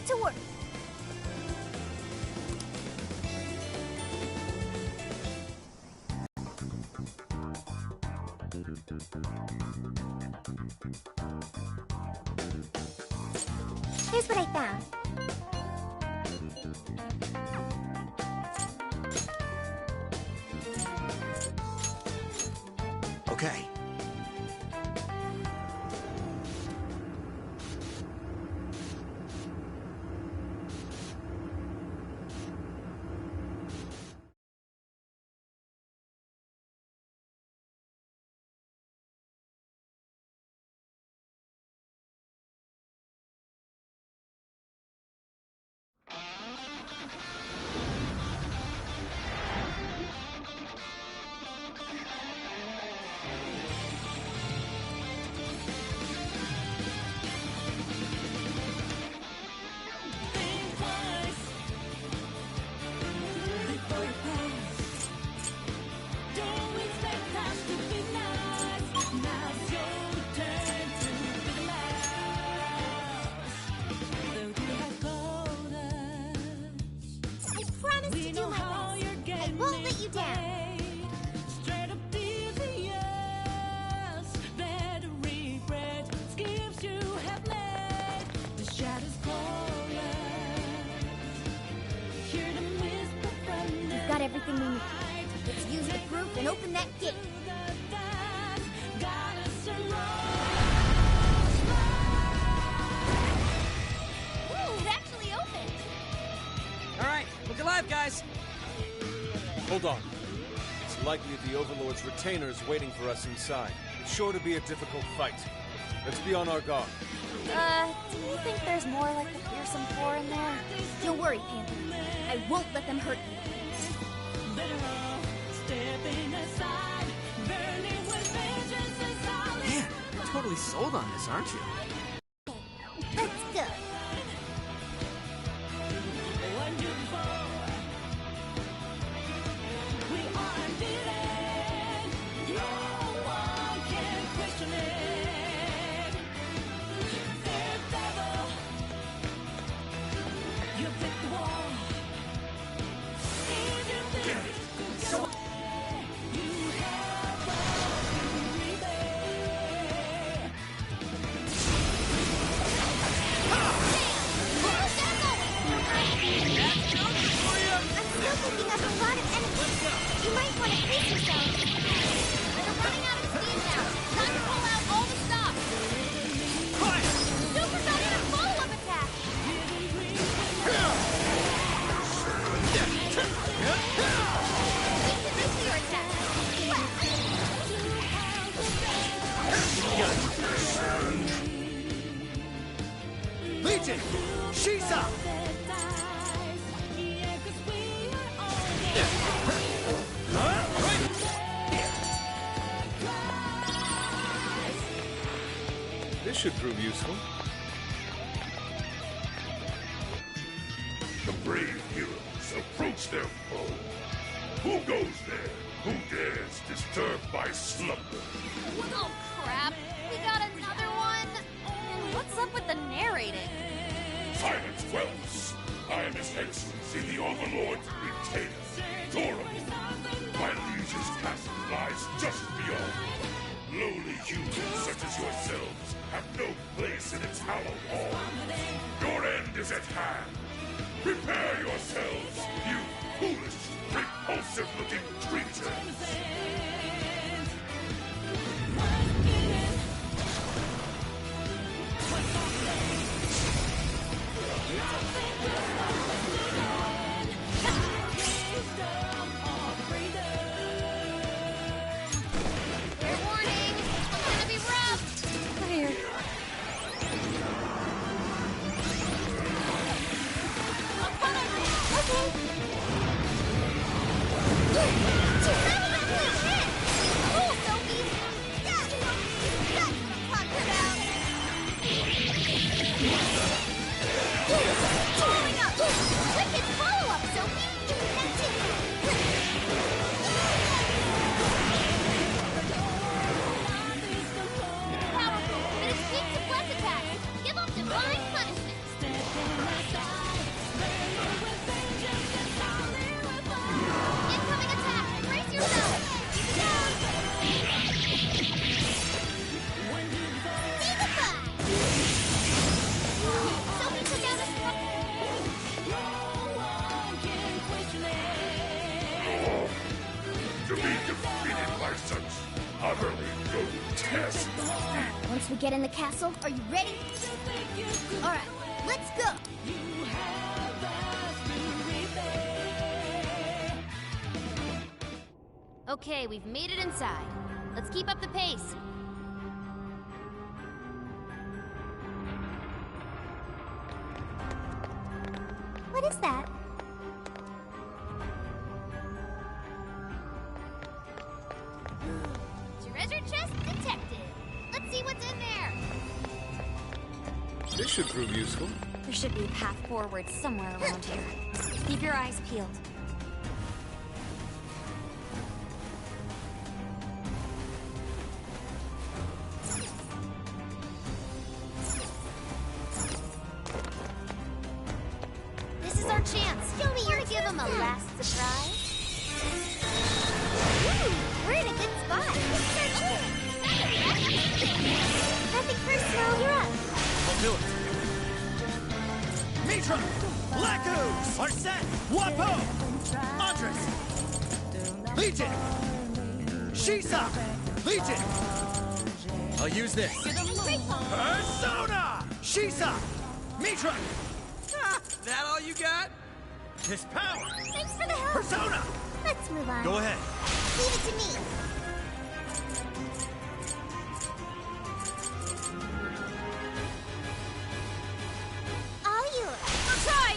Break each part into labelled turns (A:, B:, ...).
A: to work. Here's what I found.
B: Okay.
A: Everything we need. Let's use the group and open that gate. Ooh, it actually opened.
C: All right, look alive, guys.
D: Hold on. It's likely the Overlord's retainers waiting for us inside. It's sure to be a difficult fight. Let's be on our guard.
A: Do you think there's more like the fearsome four in there? Don't worry, Panther. I won't let them hurt you.
C: Man, you're totally sold on this, aren't you?
A: Let's go.
B: Legion! She's up!
D: This should prove useful.
E: The brave heroes approach their foe. Who goes there? Who dares disturb my slumber?
A: Oh, crap. We got another one. And what's up with the narrating?
E: Silence, Wells. I am His Excellency, the Overlord's retainer, Dora. My liege's castle lies just beyond. Lowly humans such as yourselves have no place in its hallowed halls. Your end is at hand. Prepare yourselves, you foolish, repulsive-looking creatures.
A: Powerful, but it's weak to flesh attacks. Give up divine punishment. Once we get in the castle, are you ready? Alright, let's go! Okay, we've made it inside. Let's keep up the pace. What is that? Treasure chest detected. Let's see what's in there.
D: This should prove useful.
A: There should be a path forward somewhere around here. Keep your eyes peeled. This is our chance. Show me your give him a last surprise. Woo! We're in a good spot. Nothing personal. You're up.
D: I'll do it.
B: Mitra! Lacus! Arsene! Wapo! Andres! Legion! Shisa! Legion!
C: I'll use this.
B: Persona! Shisa! Mitra!
C: That all you got?
B: His power!
A: Thanks for the help.
B: Persona!
A: Let's move on.
B: Go ahead.
A: Leave it to me. All yours. I'll try.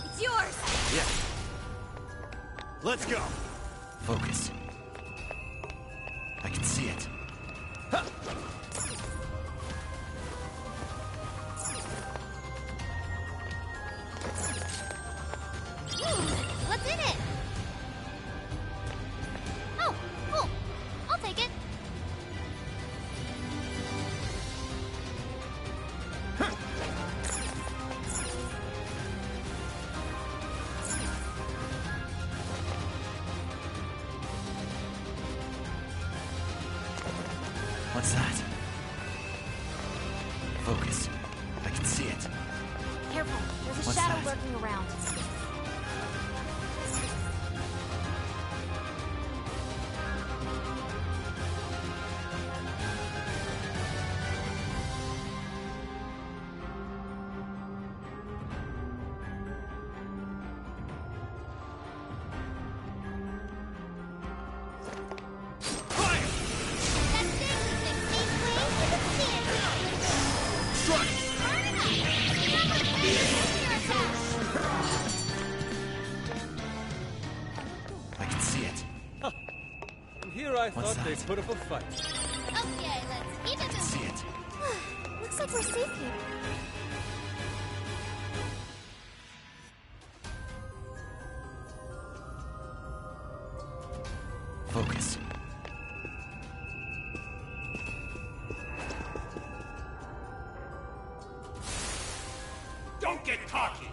A: It's yours.
B: Yeah. Let's go.
C: Focus. I can see it.
B: Huh.
A: What's in it? Oh, cool. I'll take it.
C: What's that? Focus. I can see it.
A: Careful. There's a
C: What's
A: shadow
C: that?
A: lurking around.
D: I thought they put up a fight.
A: Okay, let's keep it
C: See
A: moving.
C: it.
A: Looks like we're safe here.
C: Focus.
E: Don't get cocky!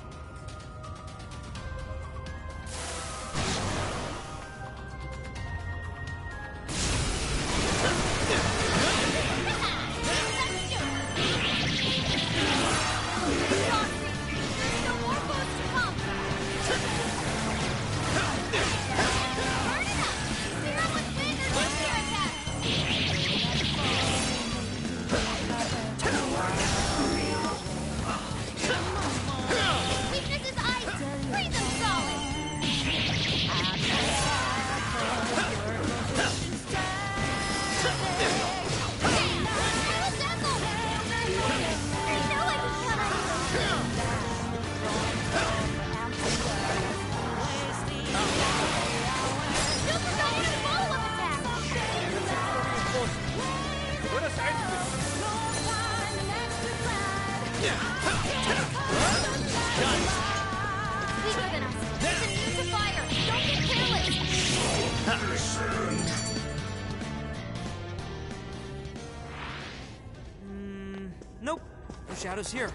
C: Nope. No shadows here.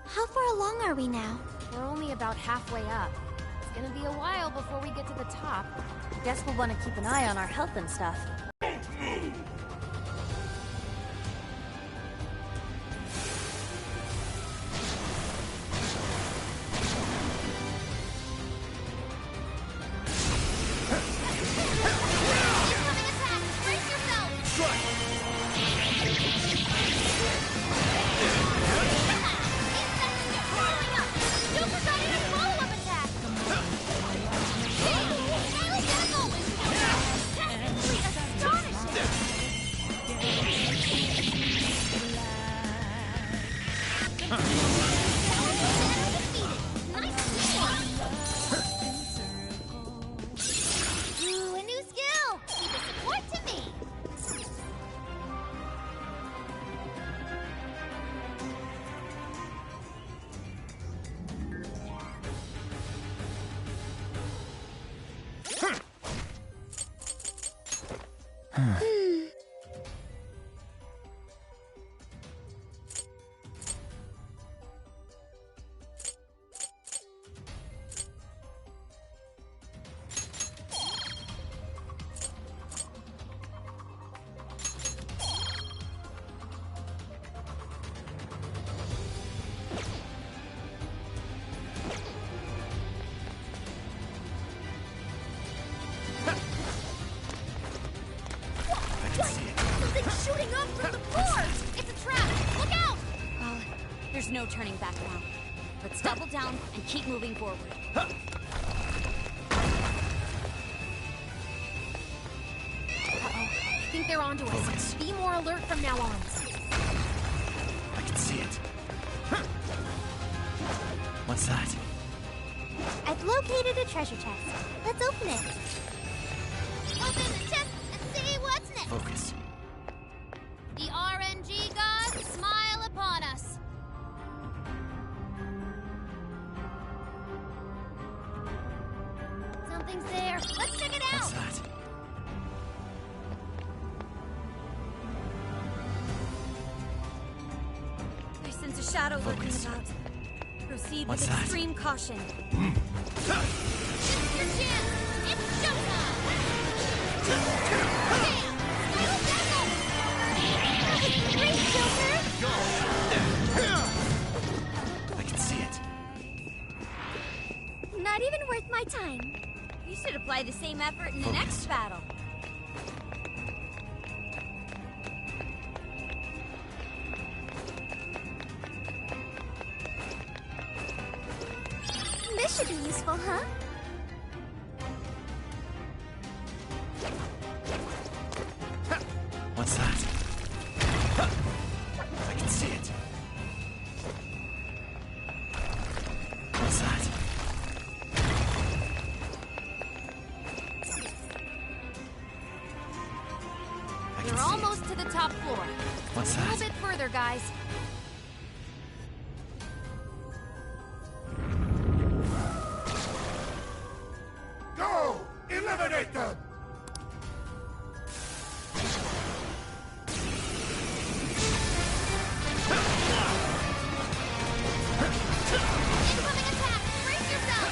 A: How far along are we now? We're only about halfway up. It's gonna be a while before we get to the top. Guess we'll want to keep an eye on our health and stuff.
E: Don't move!
A: Incoming attack! Brace yourself!
B: Strike!
A: Following up! Super Sonic follow-up attack! Highly Dazzle! Technically astonishing! Ooh, a new skill! Keep the support to me! Something's shooting up from the floor! It's a trap! Look out!
F: Well, there's no turning back now. Let's double down and keep moving forward.
A: I think they're onto us. Be more alert from now on.
C: I can see it. What's that?
A: I've located a treasure chest. Let's open it. Open the chest and see what's next.
C: Focus.
A: The RNG gods smile upon us. Something's there. Let's check it out.
C: What's that?
F: I sense a shadow lurking
C: Focus.
F: about. Proceed
C: What's
F: with
C: that?
F: extreme caution.
A: This is your chance. It's showtime. Bam! Style Dazzle! That was great, Joker!
C: I can see it.
A: Not even worth my time.
F: You should apply the same effort in the
C: Focus.
F: next battle.
A: This should be useful, huh?
C: What's that? I can see it. What's that? I can
A: We're
C: see
A: almost to the top floor.
C: it. What's
A: A little
C: that?
A: bit further, guys.
E: Go! Eliminate them!
A: Incoming attack! Brace yourself!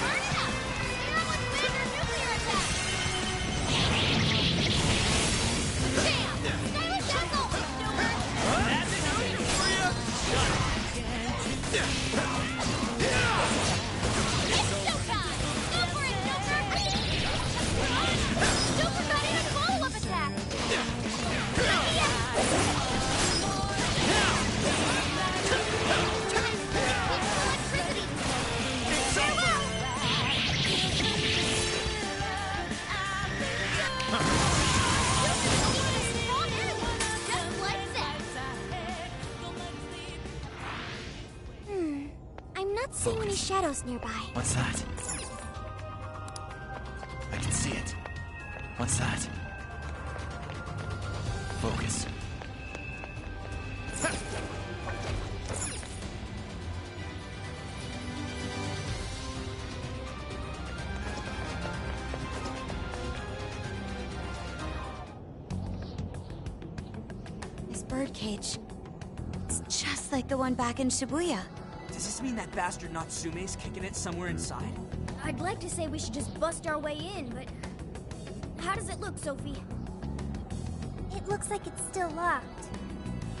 A: Burn it up! Stay on with laser nuclear attack! Bam! Style Dazzle! Joker! It's showtime! Go for it, Joker! Joker got in a follow-up attack! Electricity! Just like that! I'm not seeing any
C: Focus.
A: shadows nearby.
C: What's that? I can see it. What's that? Focus.
F: This birdcage. It's just like the one back in Shibuya.
C: Does this mean that bastard Natsume's kicking it somewhere inside?
A: I'd like to say we should just bust our way in, but... How does it look, Sophie? It looks like it's still locked.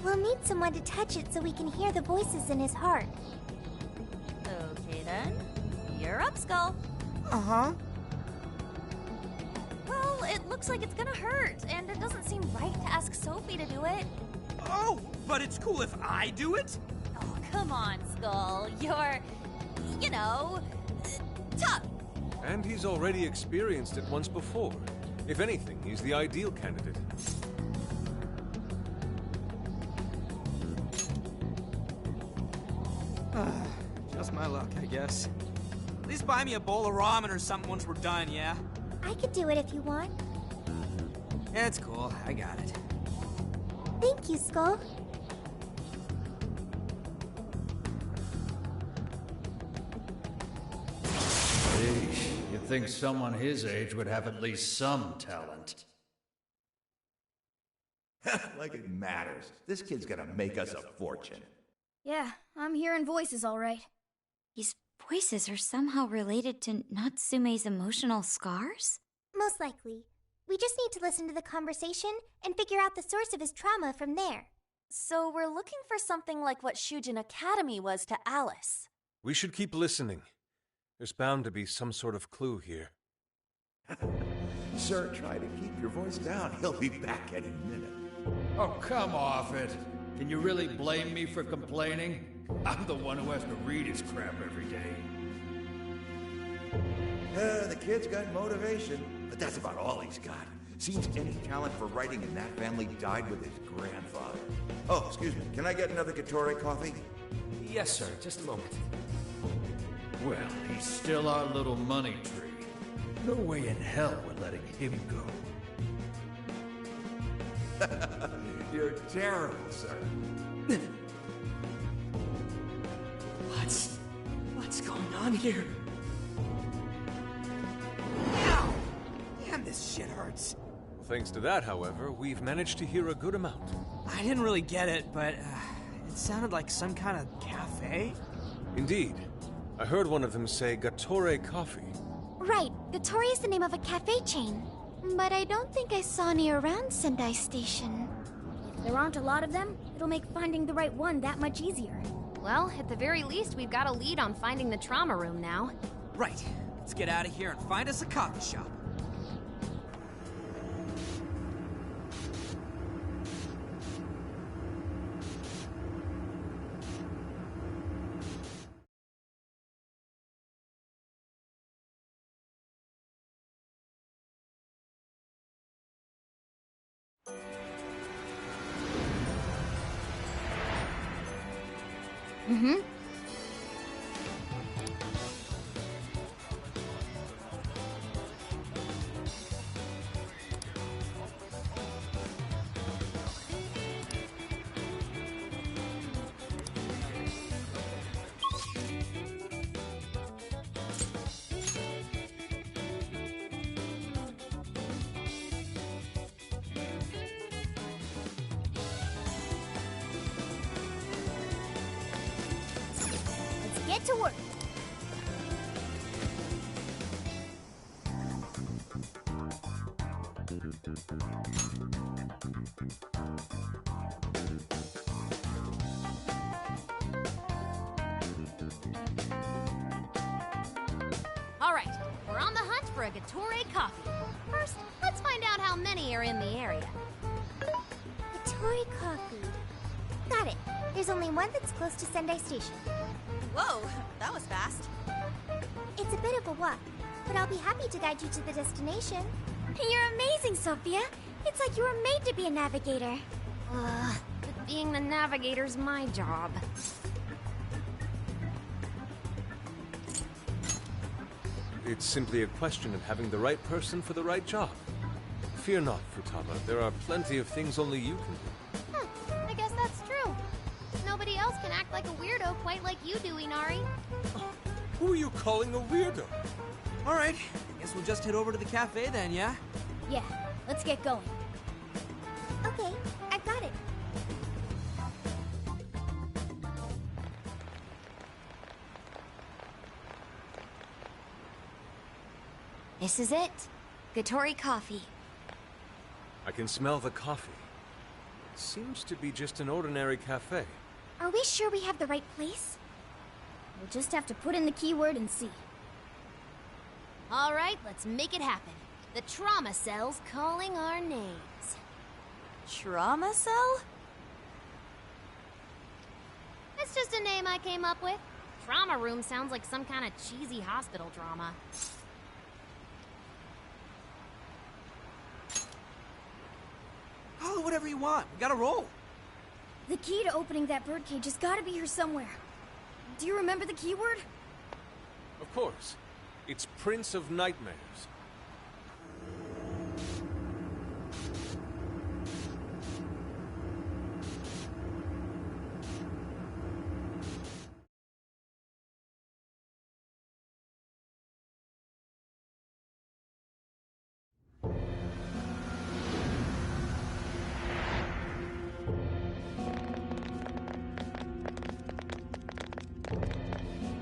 A: We'll need someone to touch it so we can hear the voices in his heart.
F: Okay then. You're up, Skull.
G: Uh-huh. looks like it's gonna hurt, and it doesn't seem right to ask Sophie to do it.
C: Oh, but it's cool if I do it?
G: Oh, come on, Skull. You're, you know, tough.
D: And he's already experienced it once before. If anything, he's the ideal candidate.
C: Just my luck, I guess. At least buy me a bowl of ramen or something once we're done, yeah?
A: I could do it if you want.
C: It's cool, I got it.
A: Thank you, Skull.
H: Sheesh, you'd think someone his age would have at least some talent.
I: Like it matters. This kid's gonna make us a fortune.
A: Yeah, I'm hearing voices all right.
F: These voices are somehow related to Natsume's emotional scars?
A: Most likely. We just need to listen to the conversation and figure out the source of his trauma from there.
G: So we're looking for something like what Shujin Academy was to Alice.
D: We should keep listening. There's bound to be some sort of clue here.
I: Sir, try to keep your voice down. He'll be back any minute.
H: Oh, come off it. Can you really blame me for complaining? I'm the one who has to read his crap every day.
I: The kid's got motivation, but that's about all he's got. Seems any talent for writing in that family died with his grandfather. Oh, excuse me. Can I get another Gatorade coffee?
D: Yes, sir. Just a moment.
H: Well, he's still our little money tree. No way in hell we're letting him go.
I: You're terrible, sir.
C: What's going on here? Ow! Damn, this shit hurts.
D: Thanks to that, however, we've managed to hear a good amount.
C: I didn't really get it, but it sounded like some kind of cafe.
D: Indeed. I heard one of them say Gatore Coffee.
A: Right, Gatori is the name of a cafe chain. But I don't think I saw any around Sendai Station. If there aren't a lot of them, it'll make finding the right one that much easier.
G: Well, at the very least, we've got a lead on finding the trauma room now.
C: Right. Let's get out of here and find us a coffee shop.
A: Mm-hmm. Get to work.
G: All right, we're on the hunt for a Gatore coffee. First, let's find out how many are in the area.
A: Gatori Coffee. Got it. There's only one that's close to Sendai Station.
G: Whoa, that was fast.
A: It's a bit of a walk, but I'll be happy to guide you to the destination.
G: You're amazing, Sophia. It's like you were made to be a navigator. But being the navigator's my job.
D: It's simply a question of having the right person for the right job. Fear not, Futaba. There are plenty of things only you can do.
G: I guess that's true. Nobody else can act like a weirdo quite like you do, Inari.
D: Who are you calling a weirdo?
C: All right, I guess we'll just head over to the cafe then, yeah?
A: Yeah, let's get going. Okay, I've got it.
F: This is it. Gatore Coffee.
D: I can smell the coffee. It seems to be just an ordinary cafe.
A: Are we sure we have the right place? We'll just have to put in the keyword and see.
G: All right, let's make it happen. The trauma cell's calling our names.
F: Trauma cell?
G: It's just a name I came up with. Trauma room sounds like some kind of cheesy hospital drama.
C: Call it whatever you want. We gotta roll.
A: The key to opening that birdcage has got to be here somewhere. Do you remember the keyword?
D: Of course. It's Prince of Nightmares.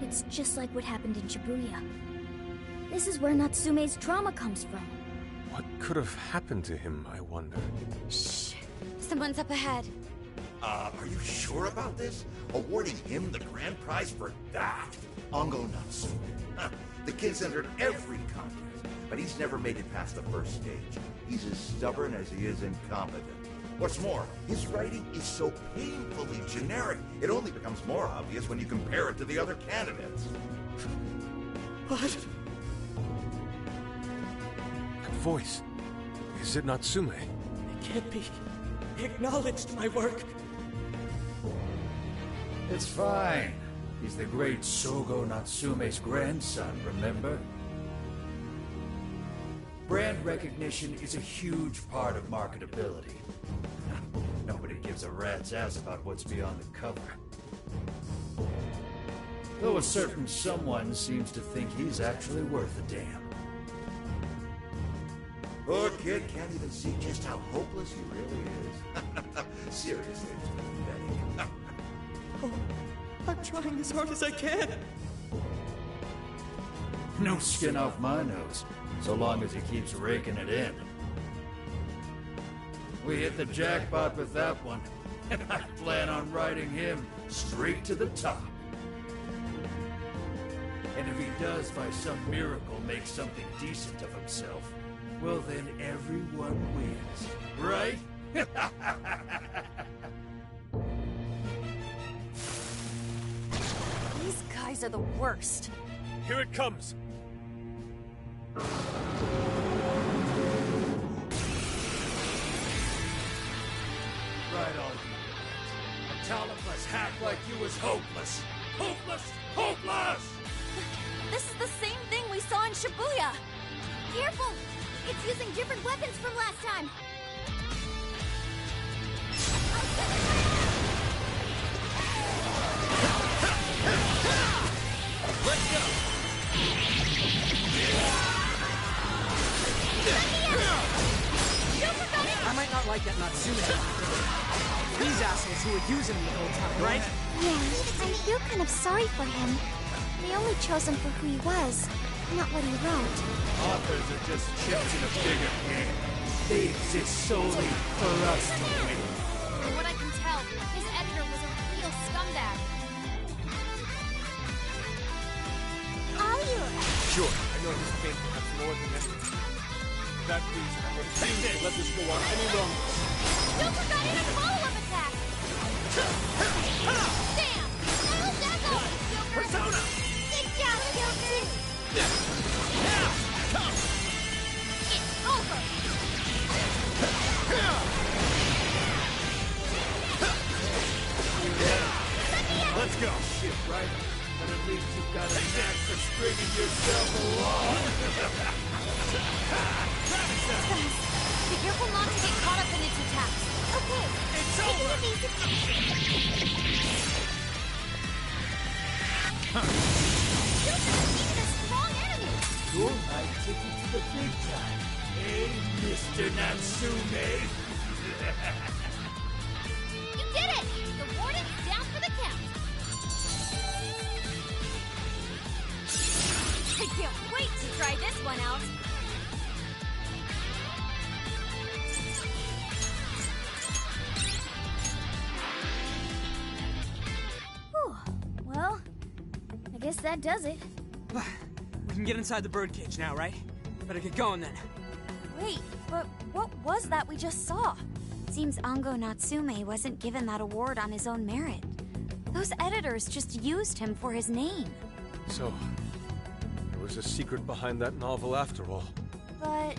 A: It's just like what happened in Shibuya. This is where Natsume's trauma comes from.
D: What could have happened to him, I wonder?
F: Shh. Someone's up ahead.
I: Are you sure about this? Awarding him the grand prize for that? ANGO Natsume. Huh. The kid's entered every contest, but he's never made it past the first stage. He's as stubborn as he is incompetent. What's more, his writing is so painfully generic, it only becomes more obvious when you compare it to the other candidates.
D: What? That voice. Is it Natsume?
J: It can't be. He acknowledged my work.
H: It's fine. He's the great Sogo Natsume's grandson, remember? Brand recognition is a huge part of marketability. Nobody gives a rat's ass about what's beyond the cover. Though a certain someone seems to think he's actually worth a damn.
I: Poor kid can't even see just how hopeless he really is. Seriously, it's pathetic.
J: Oh, I'm trying as hard as I can.
H: No skin off my nose, so long as he keeps raking it in. We hit the jackpot with that one, and I plan on riding him straight to the top. And if he does by some miracle make something decent of himself, well then everyone wins, right?
F: These guys are the worst.
D: Here it comes!
H: Right on you. A talentless hack like you is hopeless. Hopeless! Hopeless!
F: This is the same thing we saw in Shibuya.
A: Careful! It's using different weapons from last time.
B: Let's go!
J: I might not like that Natsume. These assholes who were using me the whole time, right?
A: Yeah, I feel kind of sorry for him. We only chose him for who he was, not what he wrote.
H: Authors are just chips in a bigger game. They exist solely for us to win.
G: From what I can tell, his editor was a real scumbag.
A: Are you?
D: Sure, I know this pain perhaps more than anything. That please, I refuse to let this go on any longer.
G: You forgot his follow-up attack! Damn! That'll dazzle! Joker!
B: Persona!
G: Good job, Joker!
B: Now! Come!
G: It's over!
B: Let's go!
H: Shit, right? But at least you've got a knack for stringing yourself along.
G: Guys, be careful not to get caught up in its attacks.
A: Okay.
B: It's
A: Take
B: over!
A: it easy.
G: You defeated a strong enemy!
H: Your might take you to the big time. Hey, Mr. Natsume.
G: You did it! The warden's down for the count. I can't wait to try this one out.
A: Whew. Well, I guess that does it.
J: We can get inside the birdcage now, right? Better get going then.
F: Wait, but what was that we just saw? Seems ANGO Natsume wasn't given that award on his own merit. Those editors just used him for his name.
D: So, there was a secret behind that novel after all.
K: But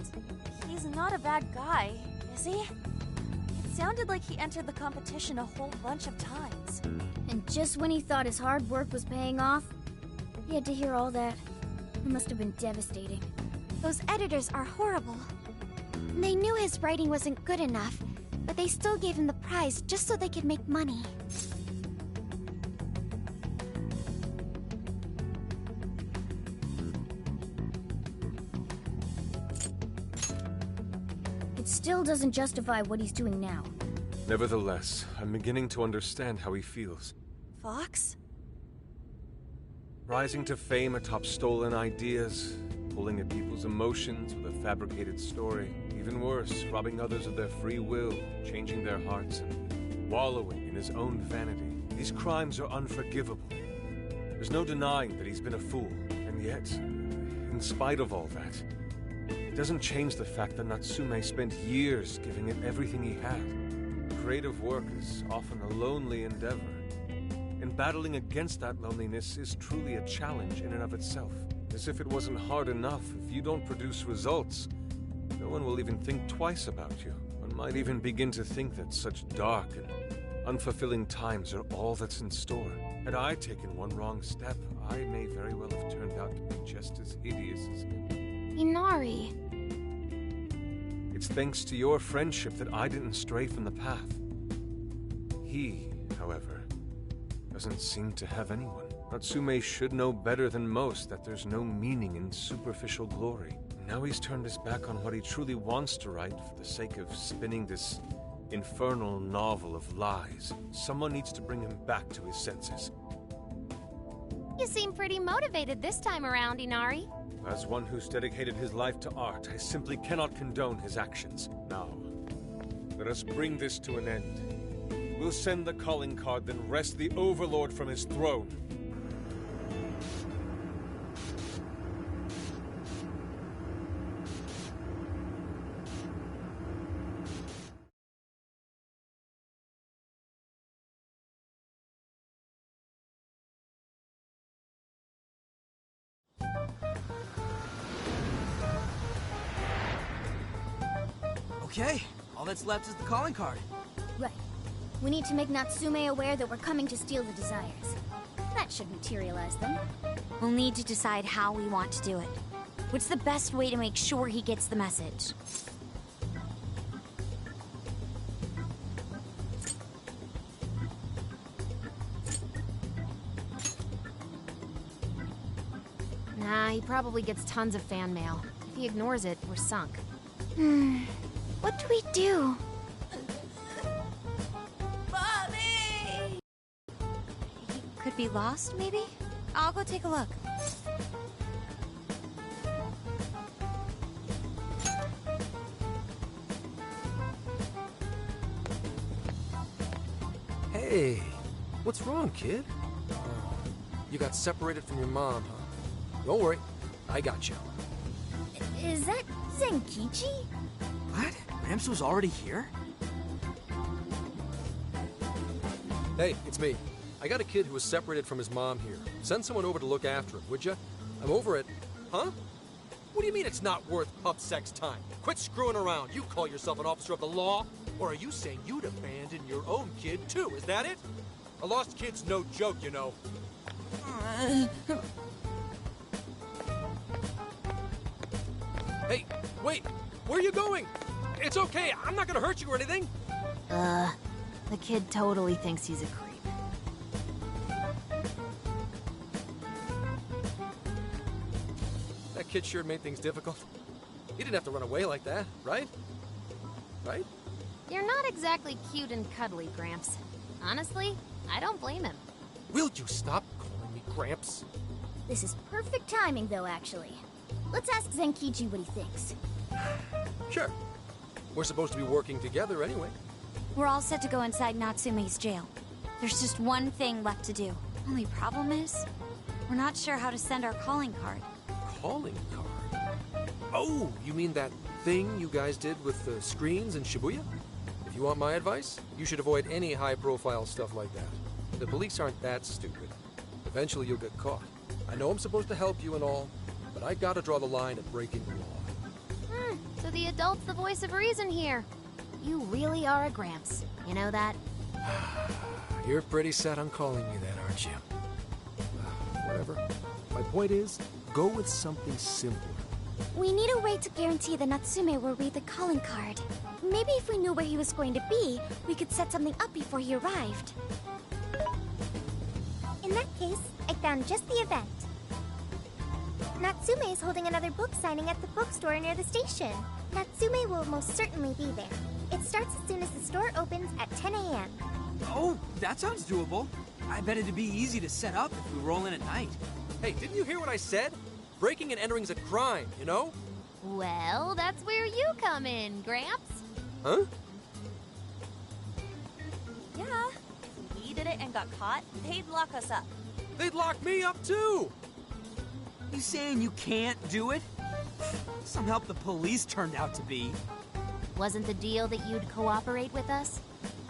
K: he's not a bad guy, is he? It sounded like he entered the competition a whole bunch of times.
A: And just when he thought his hard work was paying off, he had to hear all that. It must have been devastating.
G: Those editors are horrible. They knew his writing wasn't good enough, but they still gave him the prize just so they could make money.
A: It still doesn't justify what he's doing now.
D: Nevertheless, I'm beginning to understand how he feels.
K: Fox?
D: Rising to fame atop stolen ideas, pulling at people's emotions with a fabricated story. Even worse, robbing others of their free will, changing their hearts, and wallowing in his own vanity. These crimes are unforgivable. There's no denying that he's been a fool, and yet, in spite of all that, it doesn't change the fact that Natsume spent years giving it everything he had. Creative work is often a lonely endeavor. And battling against that loneliness is truly a challenge in and of itself. As if it wasn't hard enough, if you don't produce results, no one will even think twice about you. One might even begin to think that such dark and unfulfilling times are all that's in store. Had I taken one wrong step, I may very well have turned out to be just as hideous as him.
G: Inari.
D: It's thanks to your friendship that I didn't stray from the path. He, however, doesn't seem to have anyone. Natsume should know better than most that there's no meaning in superficial glory. Now he's turned his back on what he truly wants to write for the sake of spinning this infernal novel of lies. Someone needs to bring him back to his senses.
G: You seem pretty motivated this time around, Inari.
D: As one who's dedicated his life to art, I simply cannot condone his actions. Now, let us bring this to an end. We'll send the calling card, then wrest the Overlord from his throne.
J: Okay, all that's left is the calling card.
A: Right. We need to make Natsume aware that we're coming to steal the desires. That should materialize them.
F: We'll need to decide how we want to do it. What's the best way to make sure he gets the message?
G: Nah, he probably gets tons of fan mail. If he ignores it, we're sunk. What do we do?
K: Mommy!
F: He could be lost, maybe? I'll go take a look.
L: Hey, what's wrong, kid? Oh, you got separated from your mom, huh? Don't worry, I got you.
A: Is that Zenkichi?
J: What? Gramps was already here?
L: Hey, it's me. I got a kid who was separated from his mom here. Send someone over to look after him, would you? I'm over it. Huh? What do you mean it's not worth pub sex time? Quit screwing around. You call yourself an officer of the law? Or are you saying you'd abandon your own kid, too? Is that it? A lost kid's no joke, you know. Hey, wait! Where are you going? It's okay, I'm not gonna hurt you or anything!
G: The kid totally thinks he's a creep.
L: That kid sure made things difficult. He didn't have to run away like that, right? Right?
G: You're not exactly cute and cuddly, Gramps. Honestly, I don't blame him.
L: Will you stop calling me Gramps?
A: This is perfect timing, though, actually. Let's ask Zenkichi what he thinks.
L: Sure. We're supposed to be working together anyway.
F: We're all set to go inside Natsume's jail. There's just one thing left to do. Only problem is, we're not sure how to send our calling card.
L: Calling card? Oh, you mean that thing you guys did with the screens in Shibuya? If you want my advice, you should avoid any high-profile stuff like that. The police aren't that stupid. Eventually you'll get caught. I know I'm supposed to help you and all, but I gotta draw the line at breaking the law.
G: So the adult's the voice of reason here. You really are a Gramps. You know that?
L: You're pretty set on calling me that, aren't you? Whatever. My point is, go with something simpler.
A: We need a way to guarantee the Natsume will read the calling card. Maybe if we knew where he was going to be, we could set something up before he arrived. In that case, I found just the event. Natsume is holding another book signing at the bookstore near the station. Natsume will most certainly be there. It starts as soon as the store opens at 10 a.m.
C: Oh, that sounds doable. I bet it'd be easy to set up if we roll in at night.
L: Hey, didn't you hear what I said? Breaking and entering's a crime, you know?
G: Well, that's where you come in, Gramps.
L: Huh?
K: Yeah. If he did it and got caught, they'd lock us up.
L: They'd lock me up too!
C: You saying you can't do it? Some help the police turned out to be.
G: Wasn't the deal that you'd cooperate with us?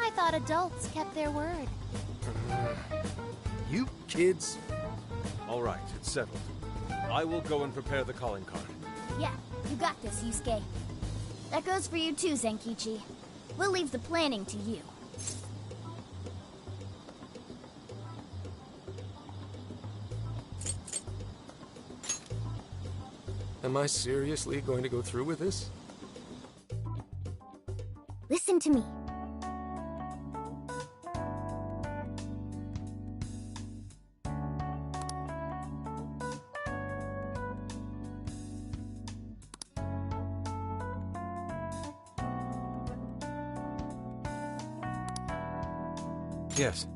G: I thought adults kept their word.
L: You kids.
D: All right, it's settled. I will go and prepare the calling card.
A: Yeah, you got this, Yusuke. That goes for you too, Zenkichi. We'll leave the planning to you.
L: Am I seriously going to go through with this?
A: Listen to me.
D: Yes.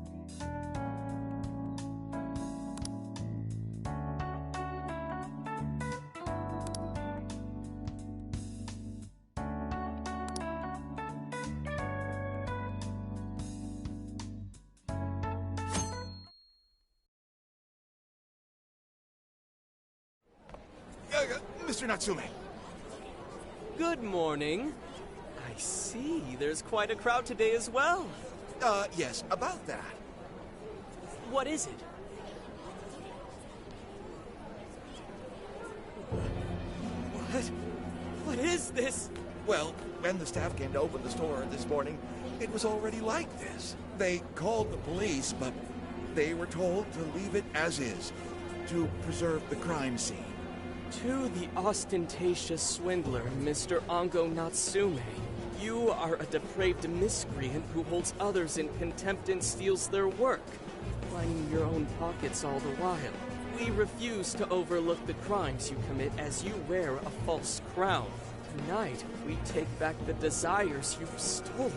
I: Mr. Natsume.
J: Good morning. I see. There's quite a crowd today as well.
I: Yes, about that.
J: What is it? What? What is this?
I: Well, when the staff came to open the store this morning, it was already like this. They called the police, but they were told to leave it as is, to preserve the crime scene.
J: To the ostentatious swindler, Mr. ANGO Natsume. You are a depraved miscreant who holds others in contempt and steals their work, lining your own pockets all the while. We refuse to overlook the crimes you commit as you wear a false crown. Tonight, we take back the desires you've stolen.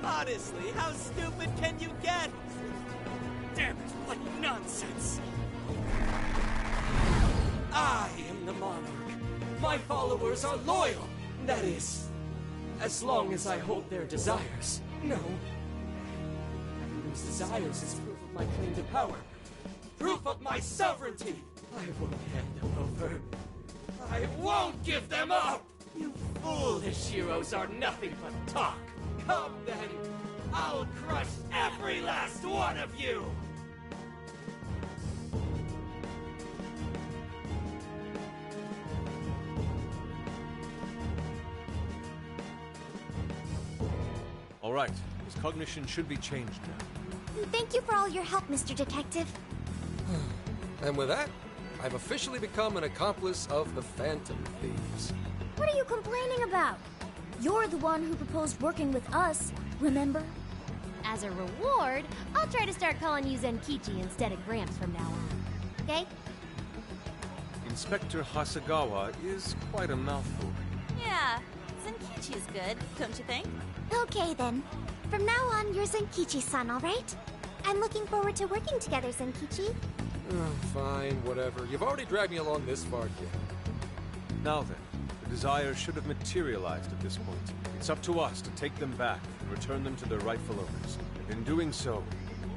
J: Honestly, how stupid can you get? Damn it, what nonsense! I am the monarch. My followers are loyal. That is, as long as I hold their desires. No. Whose desires is proof of my claim to power. Proof of my sovereignty. I won't hand them over. I won't give them up! You foolish heroes are nothing but talk. Come then, I'll crush every last one of you!
D: All right, his cognition should be changed now.
A: Thank you for all your help, Mr. Detective.
L: And with that, I've officially become an accomplice of the Phantom Thieves.
A: What are you complaining about? You're the one who proposed working with us, remember?
G: As a reward, I'll try to start calling you Zenkichi instead of Gramps from now on. Okay?
D: Inspector Hasegawa is quite a mouthful.
K: Yeah, Zenkichi's good, don't you think?
A: Okay then. From now on, you're Zenkichi-san, alright? I'm looking forward to working together, Zenkichi.
L: Oh, fine, whatever. You've already dragged me along this far, kid.
D: Now then, the desires should have materialized at this point. It's up to us to take them back and return them to their rightful owners. And in doing so,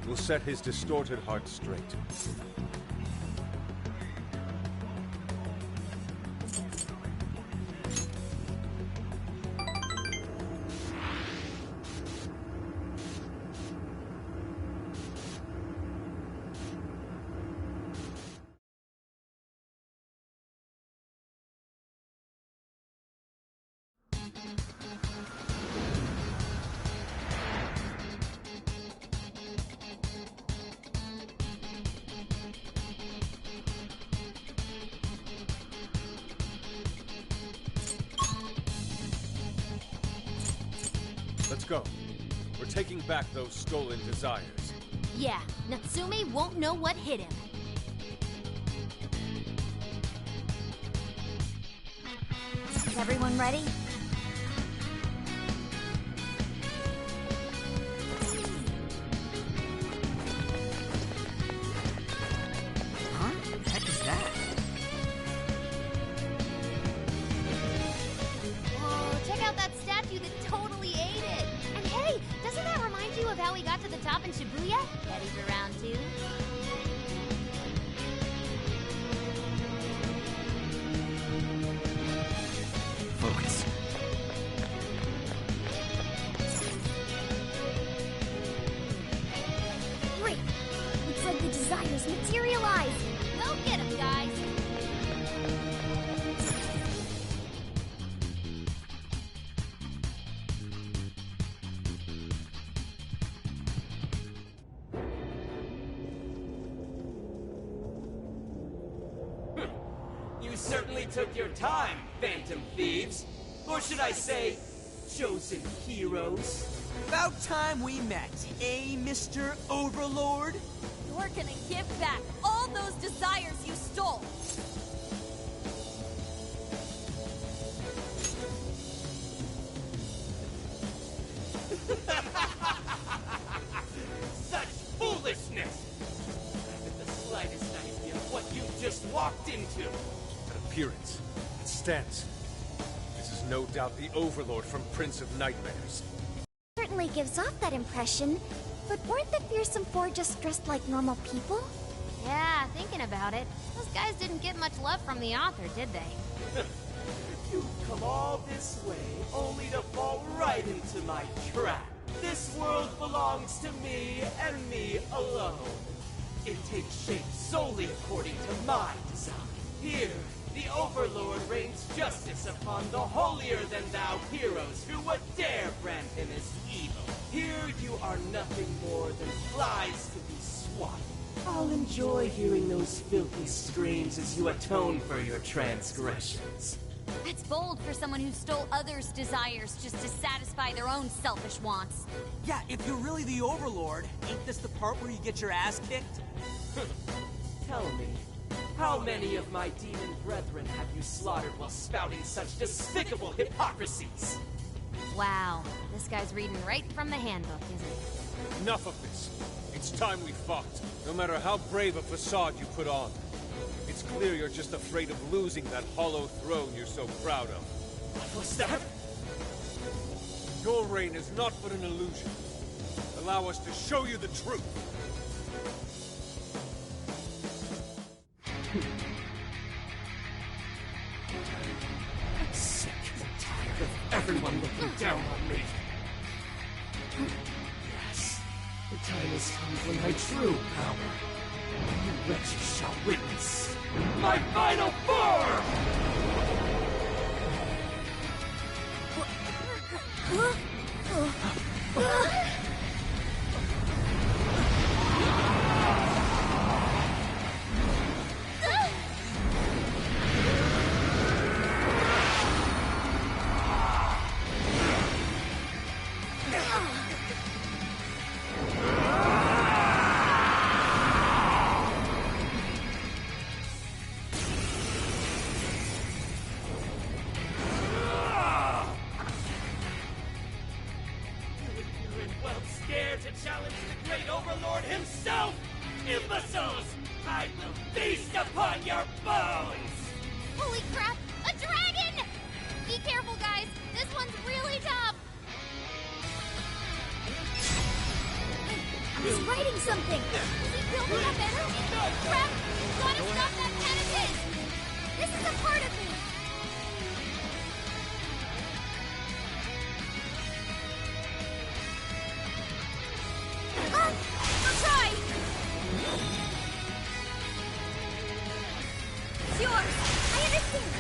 D: we'll set his distorted heart straight. go. We're taking back those stolen desires.
G: Yeah, Natsume won't know what hit him.
F: Is everyone ready?
C: Huh? What the heck is that?
G: Whoa, check out that statue that totally ate it! And hey, doesn't that remind you of how we got to the top in Shibuya? Ready for round 2?
C: Focus.
A: Great! Looks like the desires materialize!
G: Go get him, guys!
J: You certainly took your time, Phantom Thieves. Or should I say, chosen heroes?
C: About time we met, eh, Mr. Overlord?
K: You're gonna give back all those desires you stole!
J: Such foolishness! I haven't the slightest idea what you just walked into.
D: That appearance, that stance. This is no doubt the Overlord from Prince of Nightmares.
A: Certainly gives off that impression, but weren't the fearsome four just dressed like normal people?
G: Yeah, thinking about it, those guys didn't get much love from the author, did they?
J: You've come all this way only to fall right into my trap. This world belongs to me and me alone. It takes shape solely according to my design. Here, the Overlord rains justice upon the holier-than-thou heroes who would dare brand him as evil. Here you are nothing more than flies to be swatted. I'll enjoy hearing those filthy screams as you atone for your transgressions.
F: That's bold for someone who stole others' desires just to satisfy their own selfish wants.
C: Yeah, if you're really the Overlord, ain't this the part where you get your ass kicked?
J: Tell me, how many of my demon brethren have you slaughtered while spouting such despicable hypocrisies?
G: Wow, this guy's reading right from the handbook, isn't he?
D: Enough of this. It's time we fought, no matter how brave a facade you put on. It's clear you're just afraid of losing that hollow throne you're so proud of.
J: What was that?
D: Your reign is not but an illusion. Allow us to show you the truth.
J: I'm sick and tired of everyone looking down on me. Yes, the time has come for my true power. You wretches shall witness my final form! To challenge the great Overlord himself! Imbeciles! I will feast upon your bones!
G: Holy crap! A dragon! Be careful, guys! This one's really tough!
A: He's writing something!
G: Is he building up energy? Crap! Gotta stop that pen of his! This is a part of me!
A: I'll try! It's yours! I understand!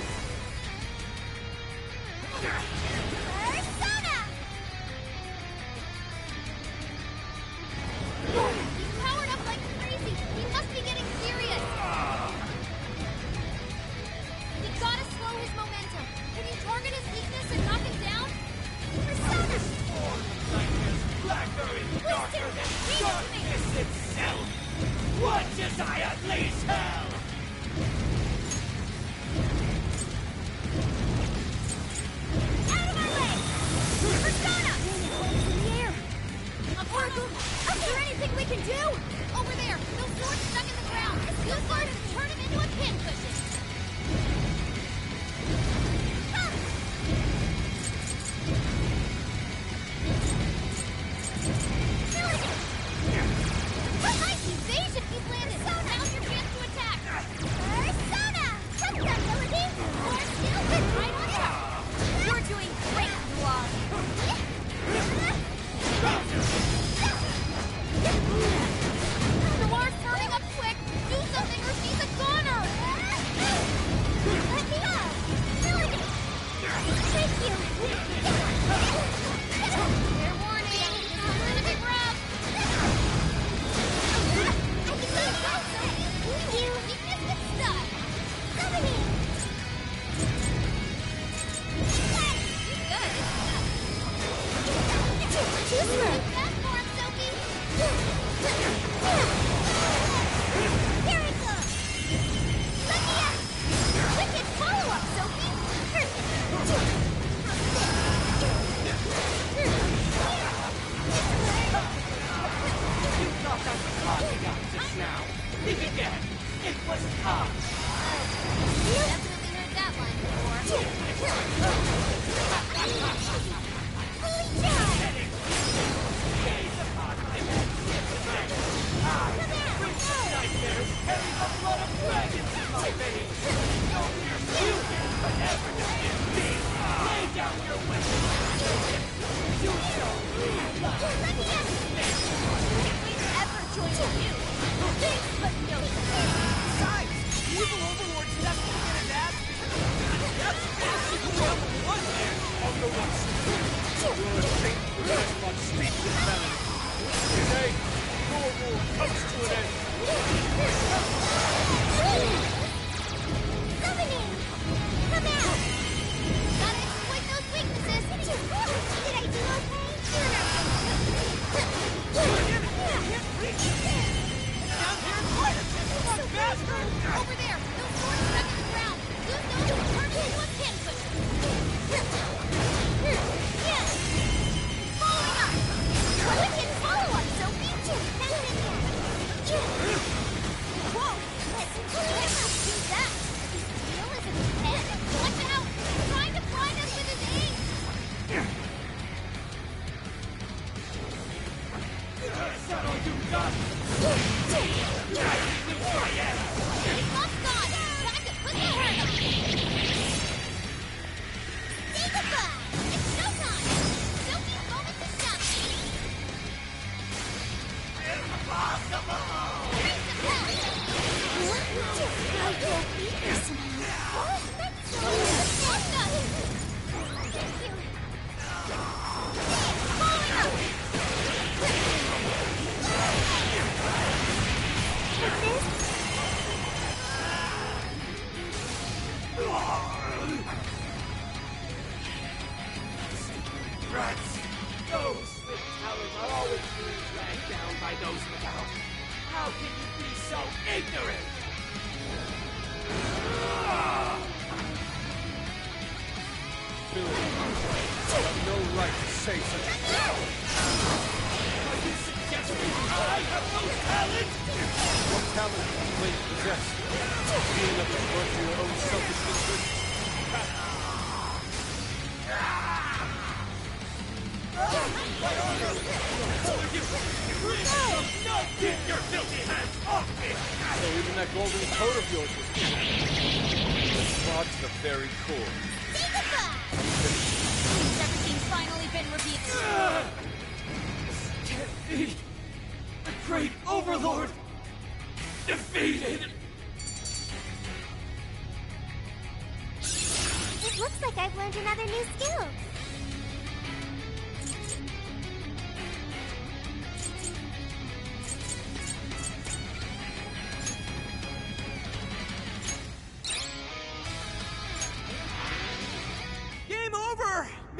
A: Persona!
G: He's powered up like crazy! He must be getting serious! We gotta slow his momentum! Can you target his weakness and knock him down? Persona!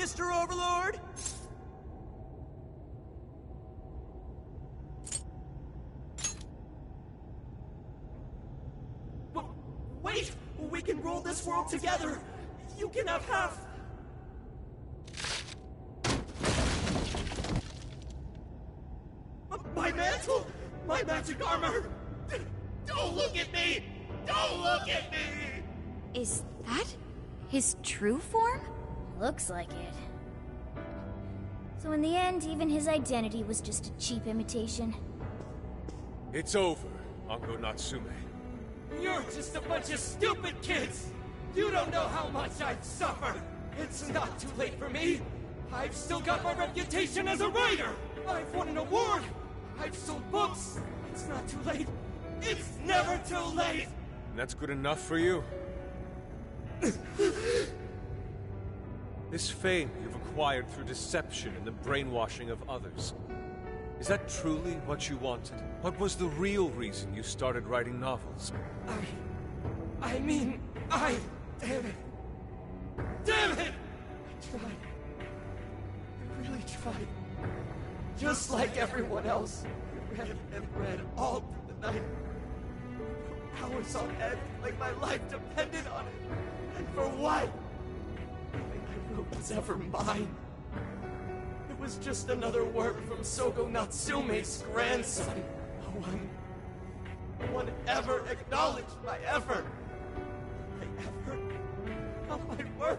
C: Mr. Overlord! Wait! We can rule this world together! You can have half! My mantle! My magic armor! Don't look at me! Don't look at me!
F: Is that his true form?
A: Looks like it. So in the end, even his identity was just a cheap imitation.
D: It's over, Ango Natsume.
C: You're just a bunch of stupid kids! You don't know how much I've suffered! It's not too late for me! I've still got my reputation as a writer! I've won an award! I've sold books! It's not too late! It's never too late!
D: And that's good enough for you? This fame you've acquired through deception and the brainwashing of others. Is that truly what you wanted? What was the real reason you started writing novels?
C: I mean, damn it! Damn it! I tried. I really tried. Just like everyone else. Read all through the night. Hours on end, like my life depended on it. And for what? Nothing I wrote was ever mine. It was just another work from Sogo Natsume's grandson. No one ever acknowledged my effort. My effort? Not my work.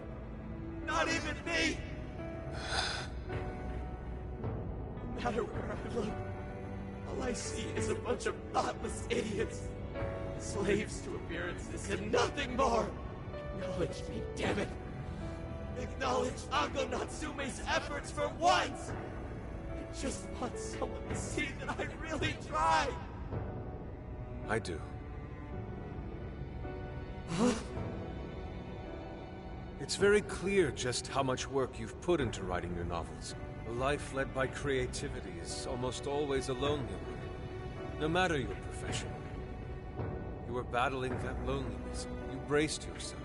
C: Not even me. No matter where I look, all I see is a bunch of thoughtless idiots. Slaves to appearances and nothing more! Acknowledge me, damn it! Acknowledge Ango Natsume's efforts for once! I just want someone to see that I really tried!
D: I do.
C: Huh?
D: It's very clear just how much work you've put into writing your novels. A life led by creativity is almost always a lonely one, no matter your profession. You were battling that loneliness. You braced yourself,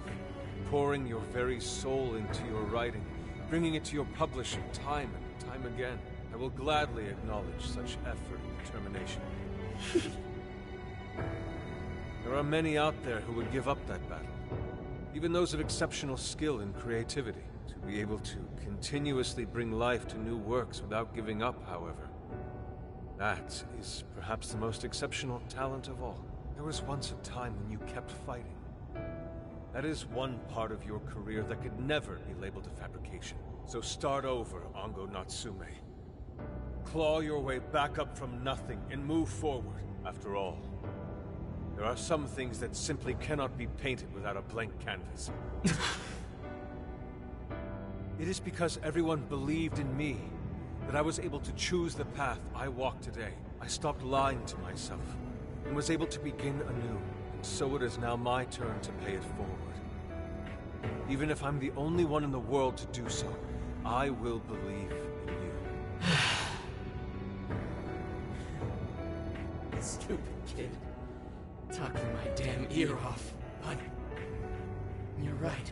D: pouring your very soul into your writing, bringing it to your publisher time and time again. I will gladly acknowledge such effort and determination. There are many out there who would give up that battle. Even those of exceptional skill and creativity. To be able to continuously bring life to new works without giving up, however. That is perhaps the most exceptional talent of all. There was once a time when you kept fighting. That is one part of your career that could never be labeled a fabrication. So start over, Ango Natsume. Claw your way back up from nothing and move forward. After all, there are some things that simply cannot be painted without a blank canvas. It is because everyone believed in me that I was able to choose the path I walk today. I stopped lying to myself and was able to begin anew. And so it is now my turn to pay it forward. Even if I'm the only one in the world to do so, I will believe in you.
C: Stupid kid. Talking my damn ear off, but you're right.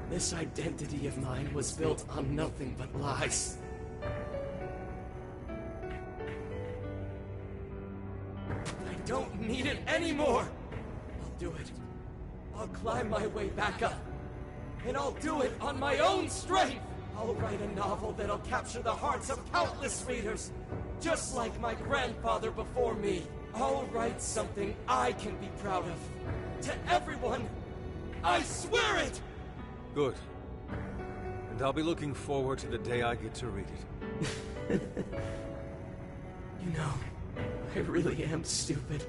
C: This identity of mine was built on nothing but lies. I don't need it anymore! I'll do it. I'll climb my way back up. And I'll do it on my own strength! I'll write a novel that'll capture the hearts of countless readers, just like my grandfather before me. I'll write something I can be proud of. To everyone, I swear it!
D: Good. And I'll be looking forward to the day I get to read it.
C: You know, I really am stupid.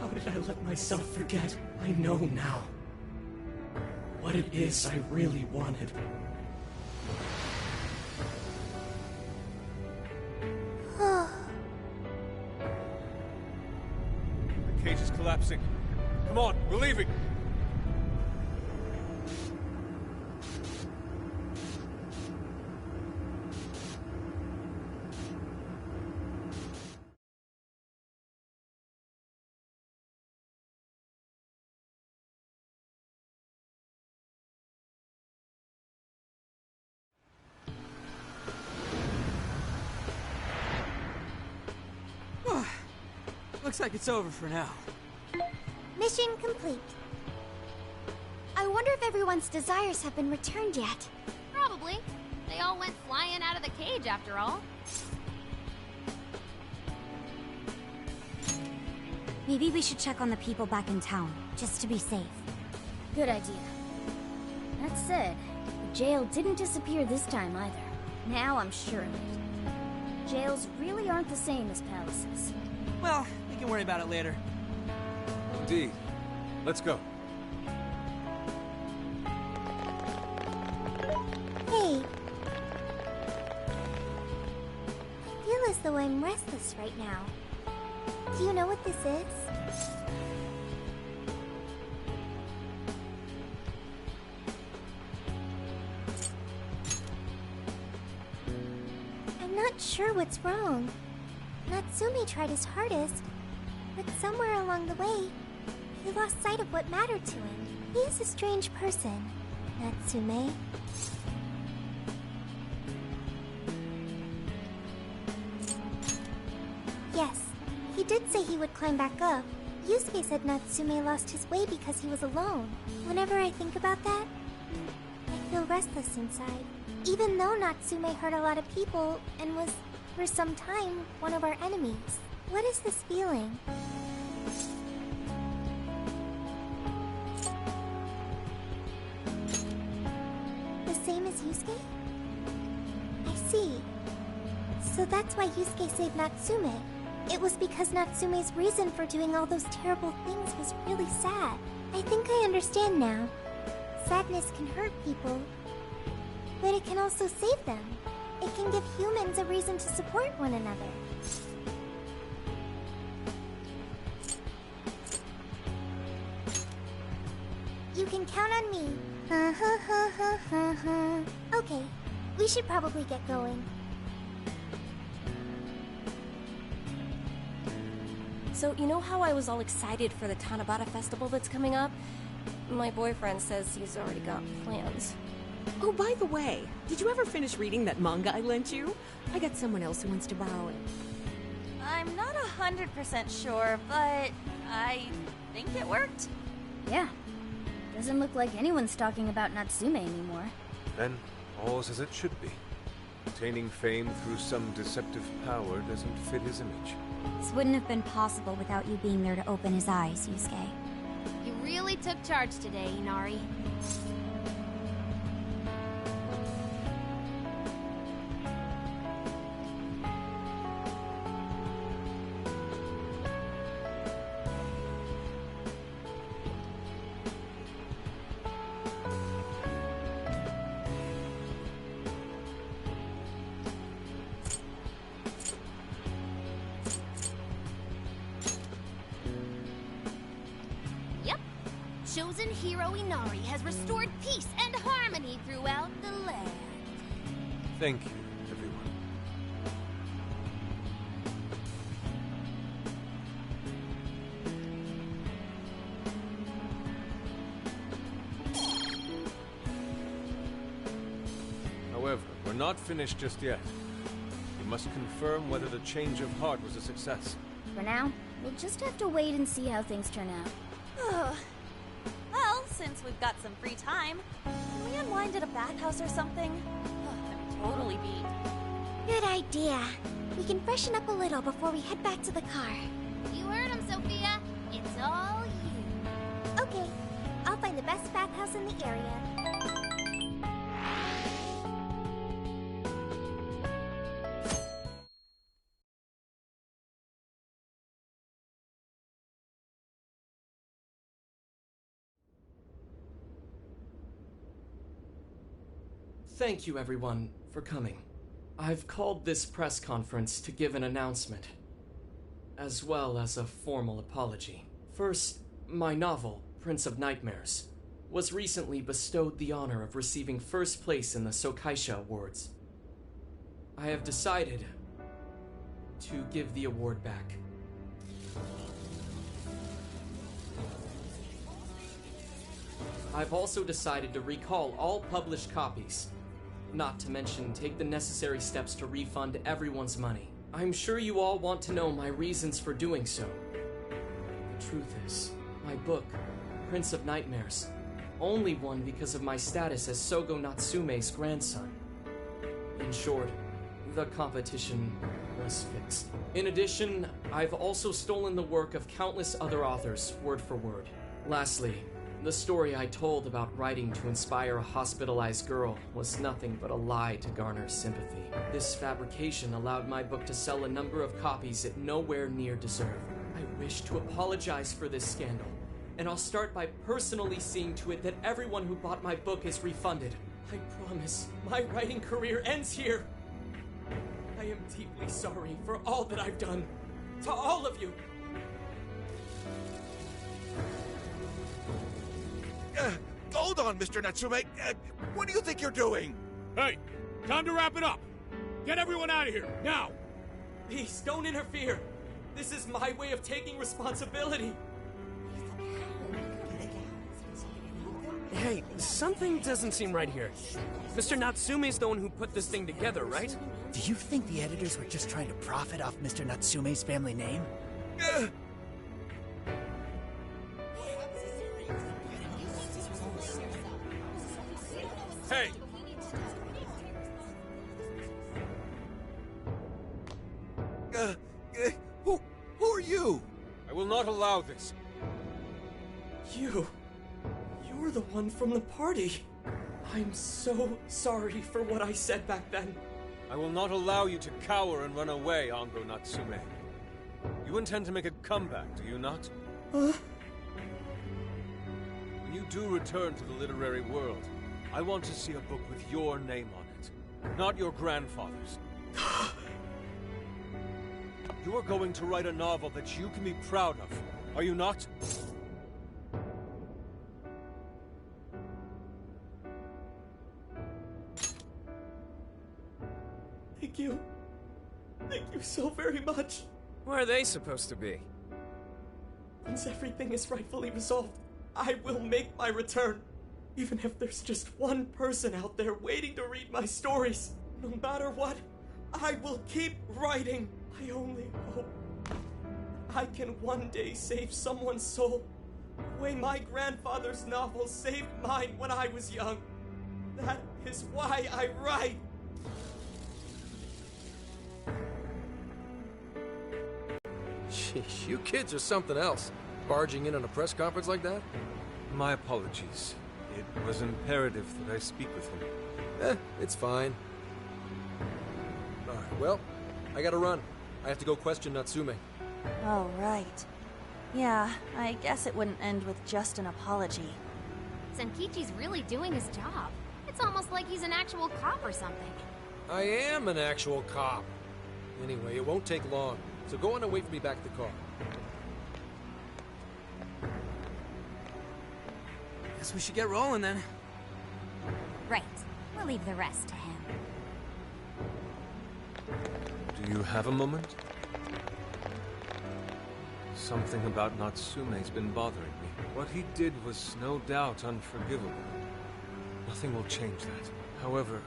C: How did I let myself forget? I know now what it is I really wanted.
D: The cage is collapsing. Come on, we're leaving!
M: Looks like it's over for now.
A: Mission complete. I wonder if everyone's desires have been returned yet.
G: Probably. They all went flying out of the cage after all.
F: Maybe we should check on the people back in town, just to be safe.
A: Good idea. That said, the jail didn't disappear this time either. Now I'm sure of it. Jails really aren't the same as palaces.
M: Well, we can worry about it later.
D: Indeed. Let's go.
A: Hey. I feel as though I'm restless right now. Do you know what this is? I'm not sure what's wrong. Natsume tried his hardest, but somewhere along the way, he lost sight of what mattered to him. He is a strange person, Natsume. Yes, he did say he would climb back up. Yusuke said Natsume lost his way because he was alone. Whenever I think about that, I feel restless inside. Even though Natsume hurt a lot of people and was, for some time, one of our enemies. What is this feeling? The same as Yusuke? I see. So that's why Yusuke saved Natsume. It was because Natsume's reason for doing all those terrible things was really sad. I think I understand now. Sadness can hurt people, but it can also save them. It can give humans a reason to support one another. You can count on me. Okay, we should probably get going.
K: So, you know how I was all excited for the Tanabata festival that's coming up? My boyfriend says he's already got plans.
N: Oh, by the way, did you ever finish reading that manga I lent you? I got someone else who wants to borrow it.
K: I'm not 100% sure, but I think it worked.
G: Yeah. Doesn't look like anyone's talking about Natsume anymore.
D: Then, all's as it should be. Attaining fame through some deceptive power doesn't fit his image.
F: This wouldn't have been possible without you being there to open his eyes, Yusuke.
G: You really took charge today, Inari. Chosen hero Inari has restored peace and harmony throughout the land.
D: Thank you, everyone. However, we're not finished just yet. We must confirm whether the change of heart was a success.
G: For now, we'll just have to wait and see how things turn out.
K: Well, since we've got some free time, can we unwind at a bathhouse or something? I'm totally beat.
A: Good idea. We can freshen up a little before we head back to the car.
G: You heard him, Sophia. It's all you.
A: Okay, I'll find the best bathhouse in the area.
J: Thank you, everyone, for coming. I've called this press conference to give an announcement, as well as a formal apology. First, my novel, Prince of Nightmares, was recently bestowed the honor of receiving first place in the Sokaisha Awards. I have decided to give the award back. I've also decided to recall all published copies. Not to mention, take the necessary steps to refund everyone's money. I'm sure you all want to know my reasons for doing so. The truth is, my book, Prince of Nightmares, only won because of my status as Sogo Natsume's grandson. In short, the competition was fixed. In addition, I've also stolen the work of countless other authors, word for word. Lastly, the story I told about writing to inspire a hospitalized girl was nothing but a lie to garner sympathy. This fabrication allowed my book to sell a number of copies it nowhere near deserved. I wish to apologize for this scandal, and I'll start by personally seeing to it that everyone who bought my book is refunded. I promise, my writing career ends here. I am deeply sorry for all that I've done. To all of you.
I: Hold on, Mr. Natsume. What do you think you're doing?
B: Hey, time to wrap it up. Get everyone out of here, now!
J: Please, don't interfere. This is my way of taking responsibility.
M: Hey, something doesn't seem right here. Mr. Natsume's the one who put this thing together, right?
O: Do you think the editors were just trying to profit off Mr. Natsume's family name?
B: Hey!
I: Who are you?
D: I will not allow this.
J: You're the one from the party. I'm so sorry for what I said back then.
D: I will not allow you to cower and run away, ANGO Natsume. You intend to make a comeback, do you not?
C: Huh?
D: When you do return to the literary world, I want to see a book with your name on it, not your grandfather's. You are going to write a novel that you can be proud of, are you not?
C: Thank you. Thank you so very much.
M: Where are they supposed to be?
C: Once everything is rightfully resolved, I will make my return. Even if there's just one person out there waiting to read my stories. No matter what, I will keep writing. I only hope I can one day save someone's soul the way my grandfather's novel saved mine when I was young. That is why I write.
L: Sheesh, you kids are something else. Barging in on a press conference like that?
D: My apologies. It was imperative that I speak with him.
L: It's fine. Alright, well, I gotta run. I have to go question Natsume.
K: Oh, right. Yeah, I guess it wouldn't end with just an apology.
G: Zenkichi's really doing his job. It's almost like he's an actual cop or something.
L: I am an actual cop. Anyway, it won't take long, so go on and wait for me back at the car.
M: Guess we should get rolling then.
F: Right. We'll leave the rest to him.
D: Do you have a moment? Something about Natsume's been bothering me. What he did was no doubt unforgivable. Nothing will change that. However,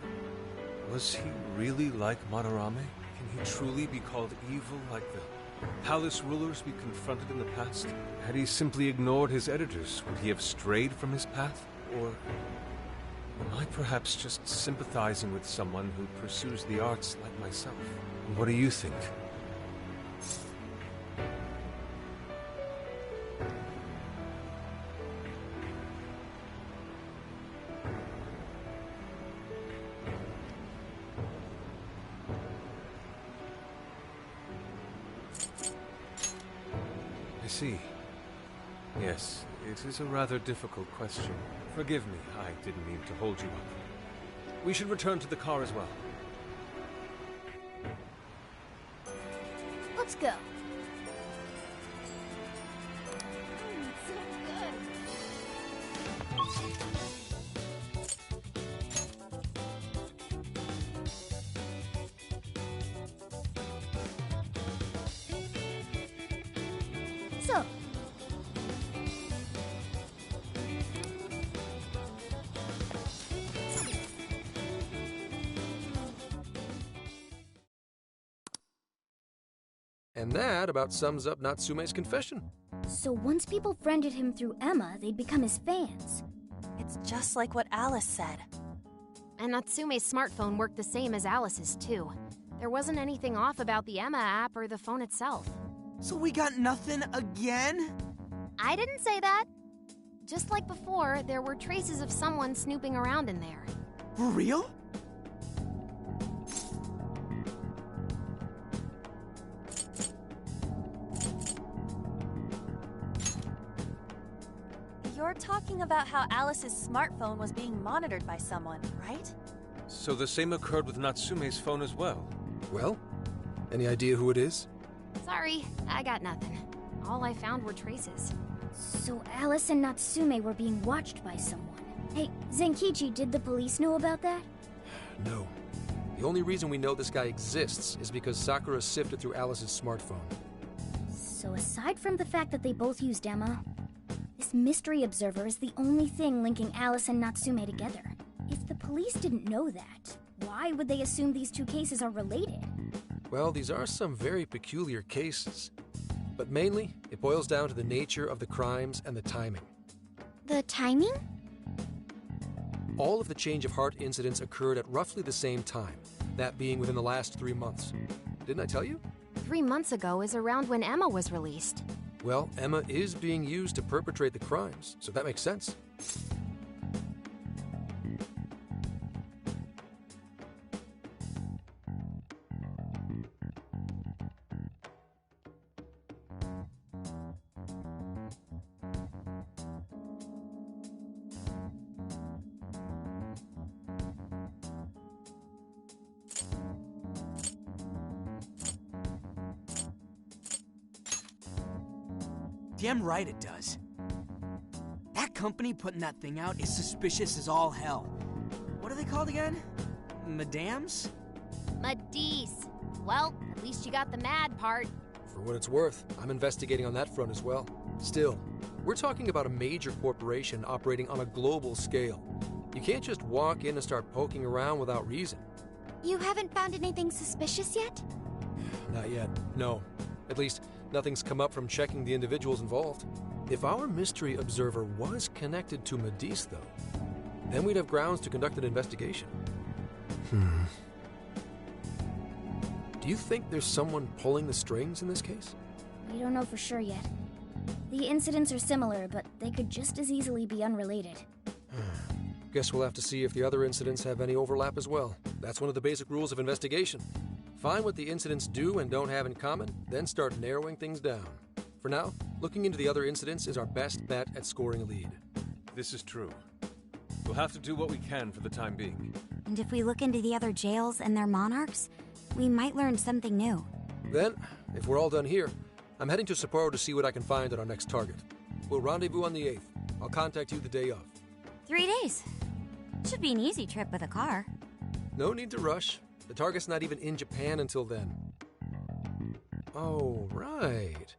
D: was he really like Madarame? Can he truly be called evil like the palace rulers we confronted in the past? Had he simply ignored his editors, would he have strayed from his path? Or am I perhaps just sympathizing with someone who pursues the arts like myself? What do you think? I see. Yes, it is a rather difficult question. Forgive me, I didn't mean to hold you up. We should return to the car as well.
A: Let's go. So,
L: And that about sums up Natsume's confession.
A: so once people friended him through Emma, they'd become his fans.
K: It's just like what Alice said.
G: And Natsume's smartphone worked the same as Alice's, too. There wasn't anything off about the Emma app or the phone itself.
P: So we got nothing again?
G: I didn't say that. Just like before, there were traces of someone snooping around in there.
P: For real?
K: You're talking about how Alice's smartphone was being monitored by someone, right?
D: So the same occurred with Natsume's phone as well?
L: Well, any idea who it is?
G: Sorry, I got nothing. All I found were traces.
A: So Alice and Natsume were being watched by someone. Hey, Zenkichi, did the police know about that?
L: No. The only reason we know this guy exists is because Sakura sifted through Alice's smartphone.
A: So aside from the fact that they both used Emma, this mystery observer is the only thing linking Alice and Natsume together. If the police didn't know that, why would they assume these two cases are related?
L: Well, these are some very peculiar cases. But mainly, it boils down to the nature of the crimes and the timing.
G: The timing?
L: All of the change of heart incidents occurred at roughly the same time, that being within the last 3 months. Didn't I tell you?
G: 3 months ago is around when Emma was released.
L: Well, Emma is being used to perpetrate the crimes, so that makes sense.
P: Damn right it does. That company putting that thing out is suspicious as all hell. What are they called again? Madams?
G: Madis. Well, at least you got the mad part.
L: For what it's worth, I'm investigating on that front as well. Still, we're talking about a major corporation operating on a global scale. You can't just walk in and start poking around without reason.
A: You haven't found anything suspicious yet?
L: Not yet, no. At least, nothing's come up from checking the individuals involved. If our mystery observer was connected to Medis, though, then we'd have grounds to conduct an investigation. Do you think there's someone pulling the strings in this case?
A: We don't know for sure yet. The incidents are similar, but they could just as easily be unrelated.
L: Guess we'll have to see if the other incidents have any overlap as well. That's one of the basic rules of investigation. Find what the incidents do and don't have in common, then start narrowing things down. For now, looking into the other incidents is our best bet at scoring a lead.
D: This is true. We'll have to do what we can for the time being.
F: And if we look into the other jails and their monarchs, we might learn something new.
L: Then, if we're all done here, I'm heading to Sapporo to see what I can find at our next target. We'll rendezvous on the 8th. I'll contact you the day of.
F: 3 days. Should be an easy trip with a car.
L: No need to rush. The target's not even in Japan until then. Oh, right.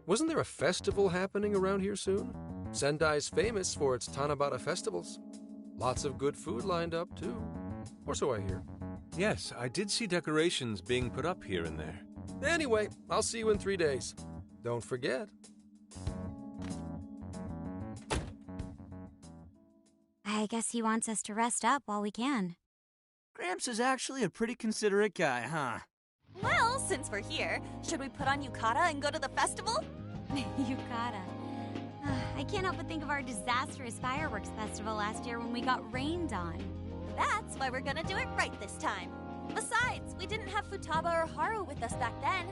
L: Wasn't there a festival happening around here soon? Sendai's famous for its Tanabata festivals. Lots of good food lined up, too. Or so I hear.
D: Yes, I did see decorations being put up here and there.
L: Anyway, I'll see you in 3 days. Don't forget.
F: I guess he wants us to rest up while we can.
P: Gramps is actually a pretty considerate guy, huh?
K: Well, since we're here, should we put on yukata and go to the festival?
F: Yukata. I can't help but think of our disastrous fireworks festival last year when we got rained on.
K: That's why we're gonna do it right this time. Besides, we didn't have Futaba or Haru with us back then.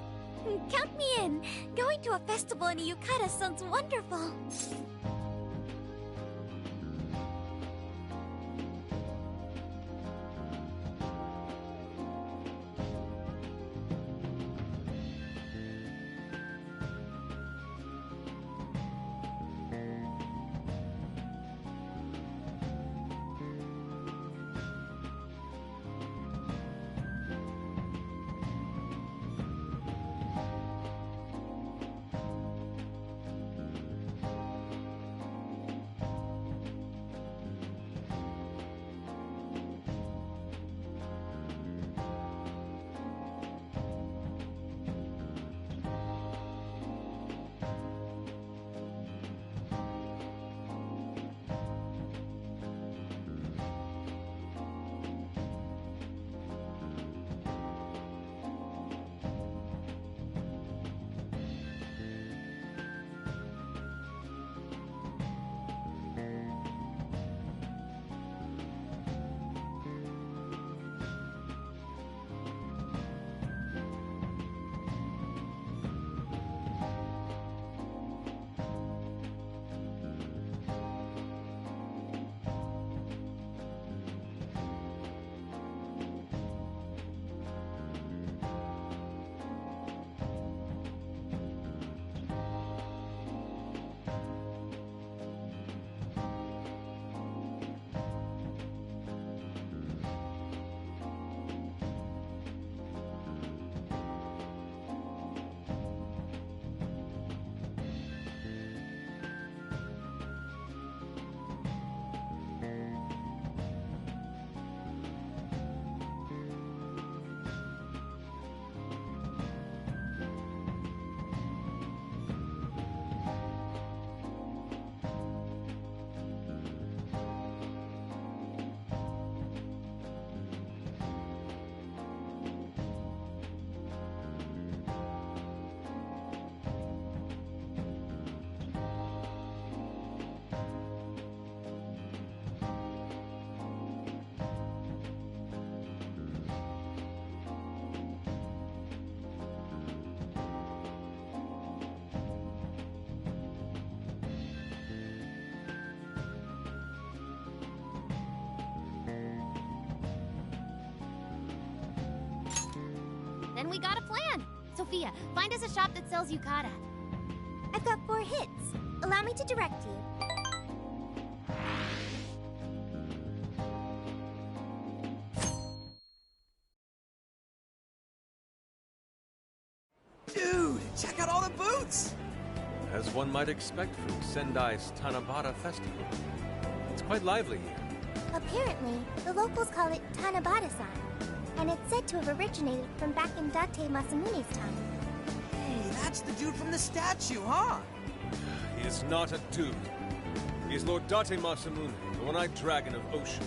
A: Count me in! Going to a festival in a yukata sounds wonderful!
G: Then we got a plan. Sophia, find us a shop that sells yukata.
A: I've got 4 hits. Allow me to direct you.
P: Dude, check out all the booths!
D: As one might expect from Sendai's Tanabata Festival. It's quite lively here.
A: Apparently, the locals call it Tanabata-san, and it's said to have originated from back in Date Masamune's time.
P: Hey, that's the dude from the statue, huh?
D: He is not a dude. He is Lord Date Masamune, the one-eyed dragon of Ocean.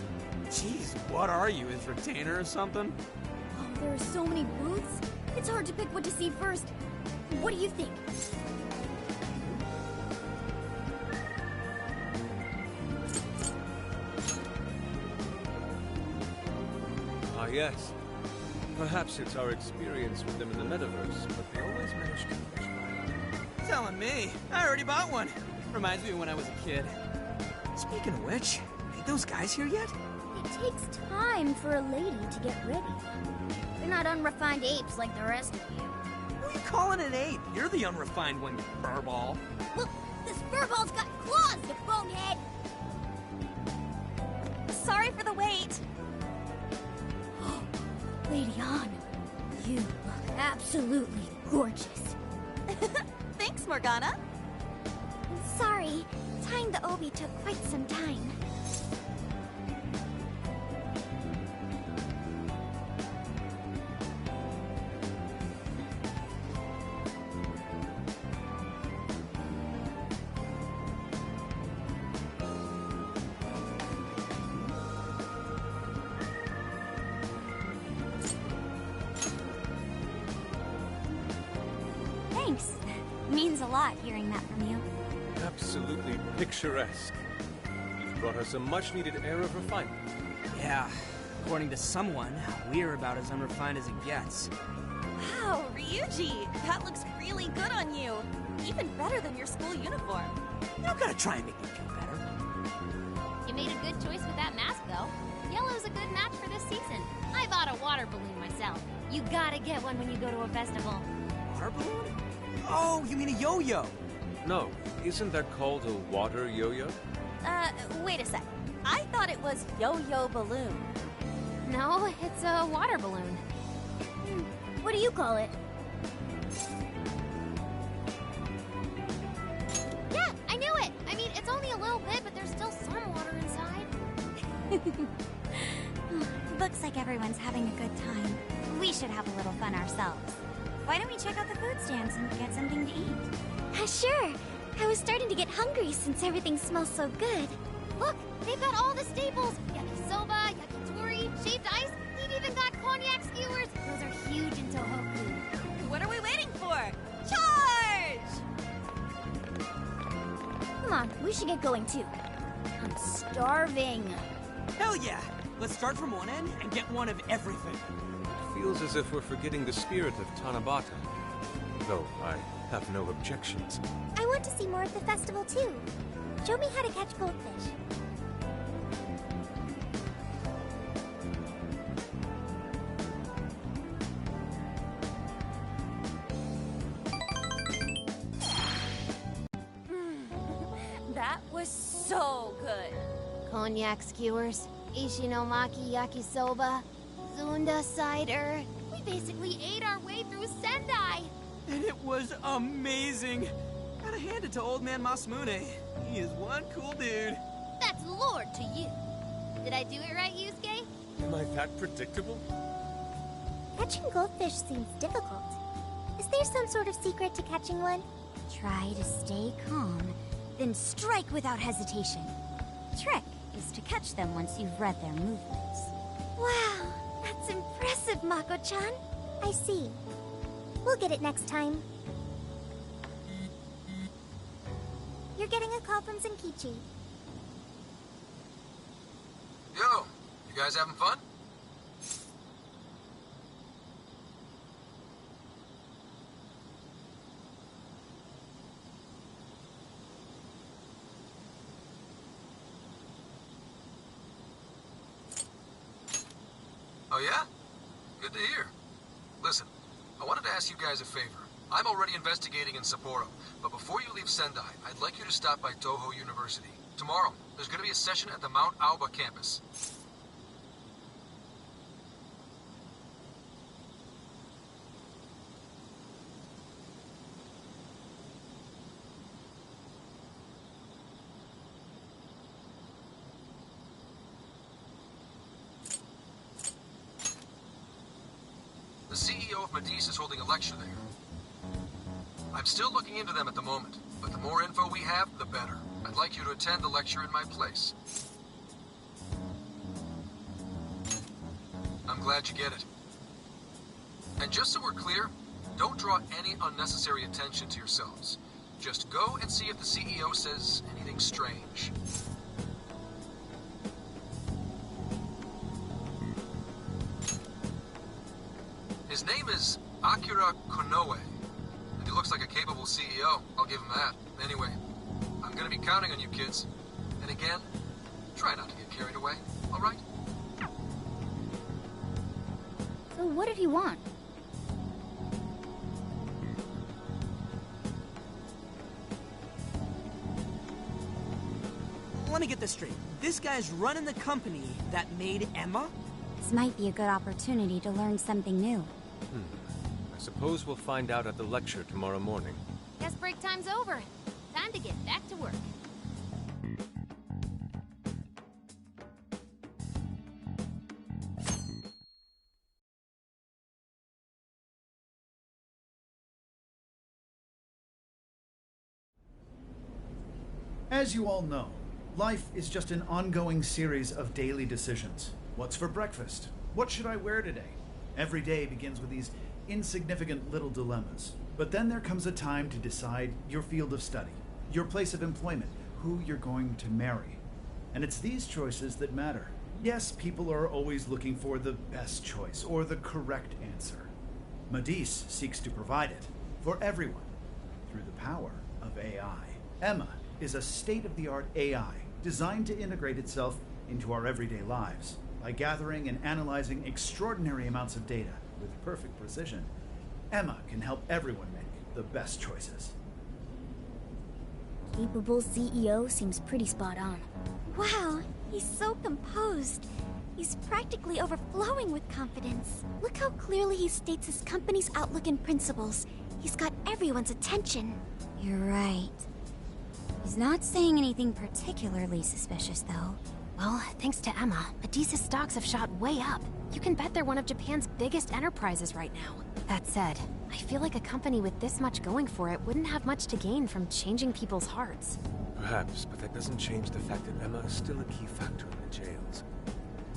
P: Jeez, what are you, his retainer or something?
G: Oh, there are so many booths. It's hard to pick what to see first. What do you think?
D: Ah, yes. Perhaps it's our experience with them in the metaverse, but they always manage to catch my eye.
P: Telling me. I already bought one. Reminds me of when I was a kid. Speaking of which, ain't those guys here yet?
G: It takes time for a lady to get ready. They're not unrefined apes like the rest of you.
P: Who are you calling an ape? You're the unrefined one, you furball.
G: Look, this furball's got claws, you bonehead!
K: Sorry for the wait.
G: Lady An, you look absolutely gorgeous.
K: Thanks, Morgana.
A: Sorry, tying the obi took quite some time.
F: Thanks. Means a lot hearing that from you.
D: Absolutely picturesque. You've brought us a much-needed air of refinement.
P: Yeah, according to someone, we're about as unrefined as it gets.
K: Wow, Ryuji, that looks really good on you. Even better than your school uniform.
P: You don't gotta try and make me feel better.
G: You made a good choice with that mask, though. Yellow's a good match for this season. I bought a water balloon myself. You gotta get one when you go to a festival.
P: Water balloon? Oh, you mean a yo-yo?
D: No, isn't that called a water yo-yo?
K: Wait a sec. I thought it was yo-yo balloon.
G: No, it's a water balloon. What do you call it? Yeah, I knew it! I mean, it's only a little bit, but there's still some water inside.
F: Looks like everyone's having a good time. We should have a little fun ourselves. Why don't we check out the food stands and get something to eat?
A: Sure. I was starting to get hungry since everything smells so good.
G: Look, they've got all the staples. Yakisoba, yakitori, shaved ice. They've even got cognac skewers. Those are huge in Tohoku.
K: What are we waiting for? Charge!
G: Come on, we should get going too. I'm starving.
P: Hell yeah! Let's start from one end and get one of everything.
D: Feels as if we're forgetting the spirit of Tanabata. Though I have no objections.
A: I want to see more of the festival too. Show me how to catch goldfish.
K: That was so good.
G: Cognac skewers, ishinomaki yakisoba, Zunda cider. We basically ate our way through Sendai.
P: And it was amazing. Gotta hand it to old man Masamune. He is one cool dude.
G: That's Lord to you. Did I do it right, Yusuke?
D: Am I that predictable?
A: Catching goldfish seems difficult. Is there some sort of secret to catching one?
F: Try to stay calm, then strike without hesitation. Trick is to catch them once you've read their movements.
A: Wow, that's impressive, Mako-chan. I see. We'll get it next time. You're getting a call from Zenkichi.
L: Yo, you guys having fun? Oh yeah? Good to hear. Listen, I wanted to ask you guys a favor. I'm already investigating in Sapporo, but before you leave Sendai, I'd like you to stop by Toho University. Tomorrow, there's going to be a session at the Mount Aoba campus. The CEO of Medice is holding a lecture there. I'm still looking into them at the moment, but the more info we have, the better. I'd like you to attend the lecture in my place. I'm glad you get it. And just so we're clear, don't draw any unnecessary attention to yourselves. Just go and see if the CEO says anything strange. His name is Akira Konoe, and he looks like a capable CEO, I'll give him that. Anyway, I'm gonna be counting on you kids. And again, try not to get carried away, alright?
A: So what did he want?
P: Let me get this straight. This guy's running the company that made Emma?
F: This might be a good opportunity to learn something new.
D: I suppose we'll find out at the lecture tomorrow morning.
G: Guess break time's over. Time to get back to work.
Q: As you all know, life is just an ongoing series of daily decisions. What's for breakfast? What should I wear today? Every day begins with these insignificant little dilemmas. But then there comes a time to decide your field of study, your place of employment, who you're going to marry. And it's these choices that matter. Yes, people are always looking for the best choice or the correct answer. Medice seeks to provide it for everyone through the power of AI. Emma is a state-of-the-art AI designed to integrate itself into our everyday lives. By gathering and analyzing extraordinary amounts of data with perfect precision, Emma can help everyone make the best choices.
A: Capable CEO seems pretty spot on.
F: Wow, he's so composed. He's practically overflowing with confidence. Look how clearly he states his company's outlook and principles. He's got everyone's attention. You're right. He's not saying anything particularly suspicious, though.
G: Well, thanks to Emma, Medice's stocks have shot way up. You can bet they're one of Japan's biggest enterprises right now. That said, I feel like a company with this much going for it wouldn't have much to gain from changing people's hearts.
D: Perhaps, but that doesn't change the fact that Emma is still a key factor in the jails.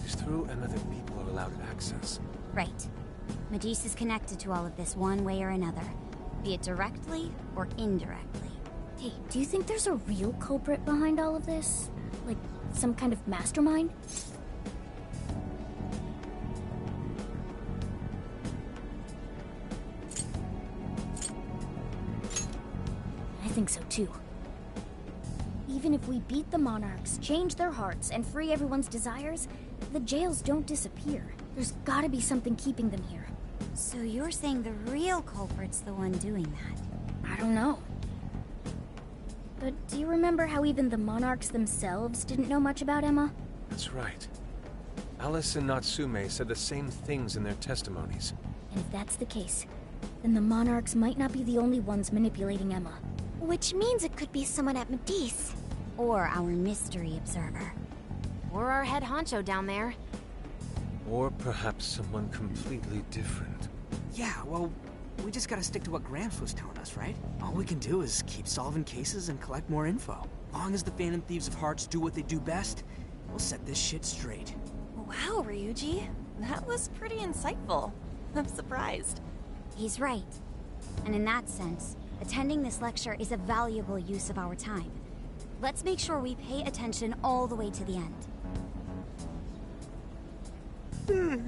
D: It's through Emma that people are allowed access.
F: Right. Medice is connected to all of this one way or another, be it directly or indirectly.
A: Hey, do you think there's a real culprit behind all of this? Like, some kind of mastermind? I think so too. Even if we beat the Monarchs, change their hearts, and free everyone's desires, the jails don't disappear. There's gotta be something keeping them here.
F: So you're saying the real culprit's the one doing that?
A: I don't know. But do you remember how even the Monarchs themselves didn't know much about Emma?
D: That's right. Alice and Natsume said the same things in their testimonies.
A: And if that's the case, then the Monarchs might not be the only ones manipulating Emma.
F: Which means it could be someone at Medice. Or our mystery observer.
G: Or our head honcho down there.
D: Or perhaps someone completely different.
P: Yeah, well, we just gotta stick to what Gramps was telling us, right? All we can do is keep solving cases and collect more info. Long as the Phantom Thieves of Hearts do what they do best, we'll set this shit straight.
K: Wow, Ryuji. That was pretty insightful. I'm surprised.
F: He's right. And in that sense, attending this lecture is a valuable use of our time. Let's make sure we pay attention all the way to the end.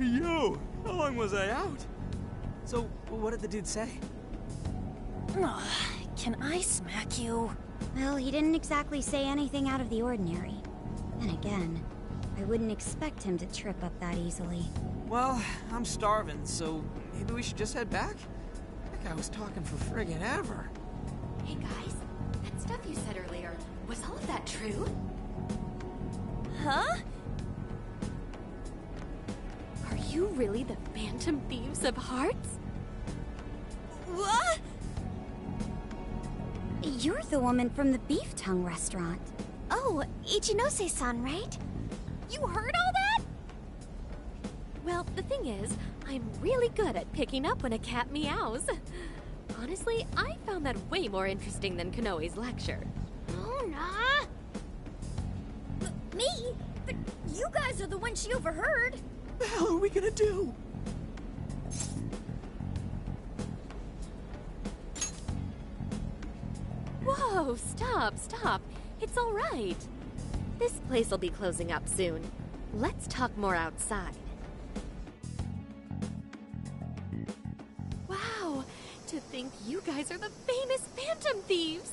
P: Yo, how long was I out? So, what did the dude say?
K: Can I smack you?
F: Well, he didn't exactly say anything out of the ordinary. Then again, I wouldn't expect him to trip up that easily.
P: Well, I'm starving, so maybe we should just head back? Heck, guy was talking for friggin' ever.
G: Hey guys, that stuff you said earlier, was all of that true?
K: Huh?
F: Are you really the Phantom Thieves of Hearts?
K: What?
A: You're the woman from the Beef Tongue restaurant.
F: Oh, Ichinose-san, right? You heard all that? Well, the thing is, I'm really good at picking up when a cat meows. Honestly, I found that way more interesting than Konoe's lecture.
A: Oh, nah. Me? But you guys are the ones she overheard.
P: What the hell are we gonna do?
F: Whoa, stop. It's all right. This place will be closing up soon. Let's talk more outside. Wow, to think you guys are the famous Phantom Thieves.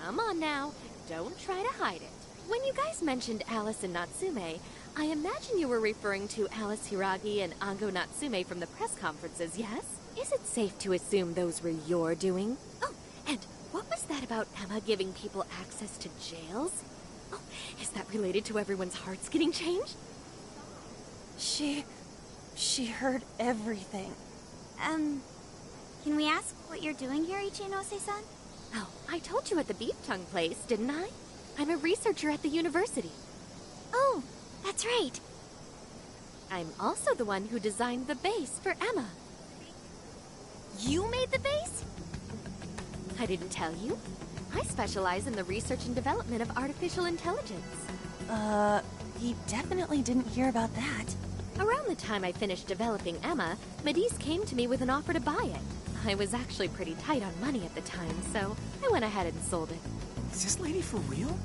F: Come on now, don't try to hide it. When you guys mentioned Alice and Natsume, I imagine you were referring to Alice Hiragi and ANGO Natsume from the press conferences, yes? Is it safe to assume those were your doing? Oh, and what was that about Emma giving people access to jails? Oh, is that related to everyone's hearts getting changed?
K: She heard everything.
A: Can we ask what you're doing here, Ichinose-san?
F: Oh, I told you at the Beef Tongue place, didn't I? I'm a researcher at the university.
A: Oh, that's right.
F: I'm also the one who designed the base for Emma.
A: You made the base?
F: I didn't tell you. I specialize in the research and development of artificial intelligence.
K: He definitely didn't hear about that.
F: Around the time I finished developing Emma, Medice came to me with an offer to buy it. I was actually pretty tight on money at the time, so I went ahead and sold it.
P: Is this lady for real?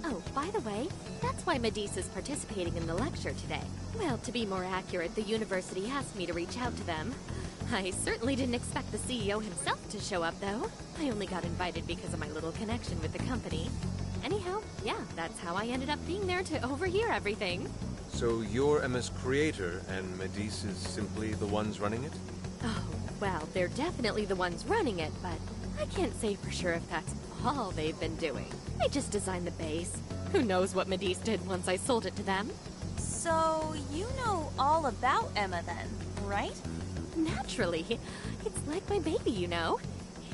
F: Oh, by the way, that's why Medice is participating in the lecture today. Well, to be more accurate, the university asked me to reach out to them. I certainly didn't expect the CEO himself to show up, though. I only got invited because of my little connection with the company. Anyhow, yeah, that's how I ended up being there to overhear everything.
D: So you're Emma's creator, and Medice is simply the ones running it?
F: Oh, well, they're definitely the ones running it, but I can't say for sure if that's all they've been doing. They just designed the base. Who knows what Medice did once I sold it to them?
K: So, you know all about Emma then, right?
F: Naturally. It's like my baby, you know.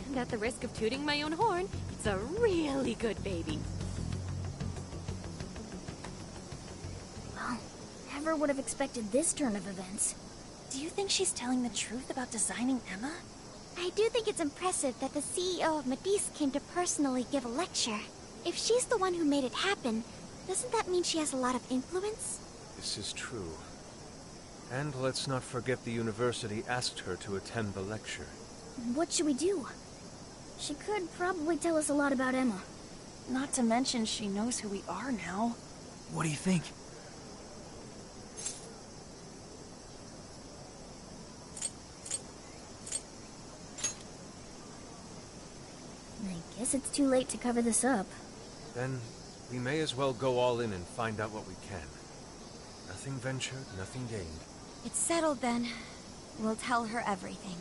F: And at the risk of tooting my own horn, it's a really good baby.
A: Well, never would have expected this turn of events.
K: Do you think she's telling the truth about designing Emma?
A: I do think it's impressive that the CEO of Medice came to personally give a lecture. If she's the one who made it happen, doesn't that mean she has a lot of influence?
D: This is true. And let's not forget the university asked her to attend the lecture.
A: What should we do? She could probably tell us a lot about Emma.
K: Not to mention she knows who we are now.
P: What do you think?
A: I guess it's too late to cover this up.
D: Then we may as well go all in and find out what we can. Nothing ventured, nothing gained.
A: It's settled then. We'll tell her everything.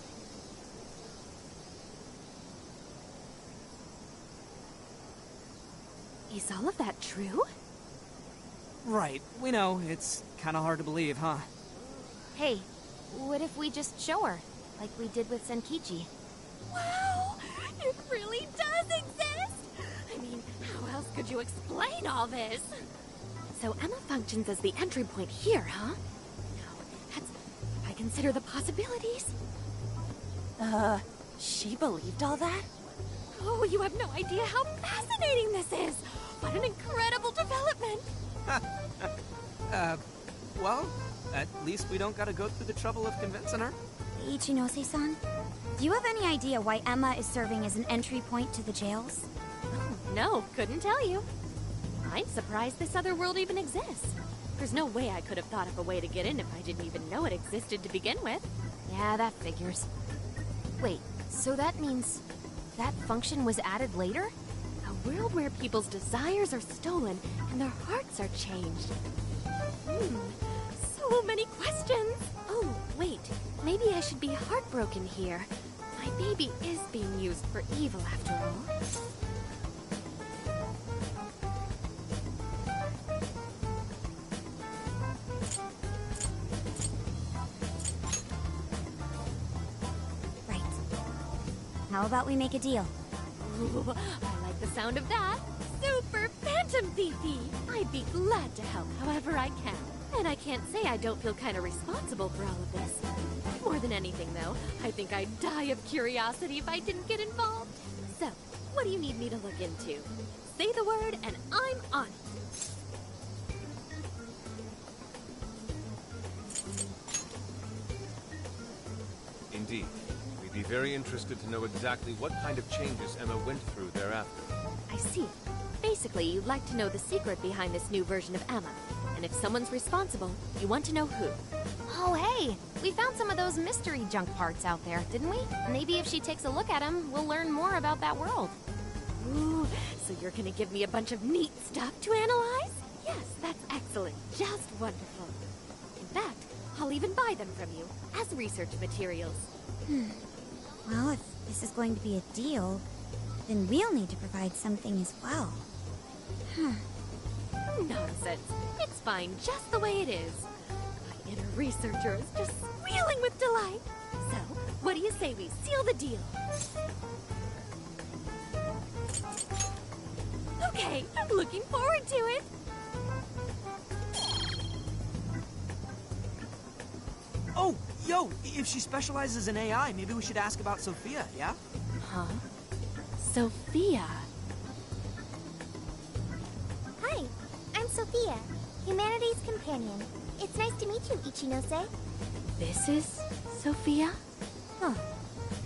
F: Is all of that true?
P: Right, we know. It's kind of hard to believe, huh?
G: Hey, what if we just show her, like we did with Senkichi?
F: Wow! It really does exist! I mean, how else could you explain all this? So Emma functions as the entry point here, huh? No, that's... if I consider the possibilities...
K: She believed all that?
F: Oh, you have no idea how fascinating this is! What an incredible development!
P: Well, at least we don't gotta go through the trouble of convincing her.
A: Ichinose-san, do you have any idea why Emma is serving as an entry point to the jails?
R: No, couldn't tell you. I'm surprised this other world even exists. There's no way I could have thought of a way to get in if I didn't even know it existed to begin with.
G: Yeah, that figures. Wait, so that means that function was added later?
R: A world where people's desires are stolen and their hearts are changed. So many questions. Oh, wait. Maybe I should be heartbroken here. My baby is being used for evil after all.
A: How about we make a deal?
R: Ooh, I like the sound of that. Super Phantom Fifi! I'd be glad to help however I can. And I can't say I don't feel kind of responsible for all of this. More than anything, though, I think I'd die of curiosity if I didn't get involved. So, what do you need me to look into? Say the word and I'm on it.
D: Indeed. We'd be very interested to know exactly what kind of changes Emma went through thereafter.
R: I see. Basically, you'd like to know the secret behind this new version of Emma. And if someone's responsible, you want to know who.
G: Oh, hey! We found some of those mystery junk parts out there, didn't we? Maybe if she takes a look at them, we'll learn more about that world.
R: Ooh, so you're gonna give me a bunch of neat stuff to analyze? Yes, that's excellent. Just wonderful. In fact, I'll even buy them from you as research materials.
A: Well, if this is going to be a deal, then we'll need to provide something as well.
R: Nonsense. It's fine just the way it is. My inner researcher is just squealing with delight. So, what do you say we seal the deal? Okay, I'm looking forward to it.
P: Oh, yo, if she specializes in AI, maybe we should ask about Sophia, yeah?
R: Huh? Sophia?
A: Hi, I'm Sophia, Humanity's companion. It's nice to meet you, Ichinose.
R: This is Sophia? Huh.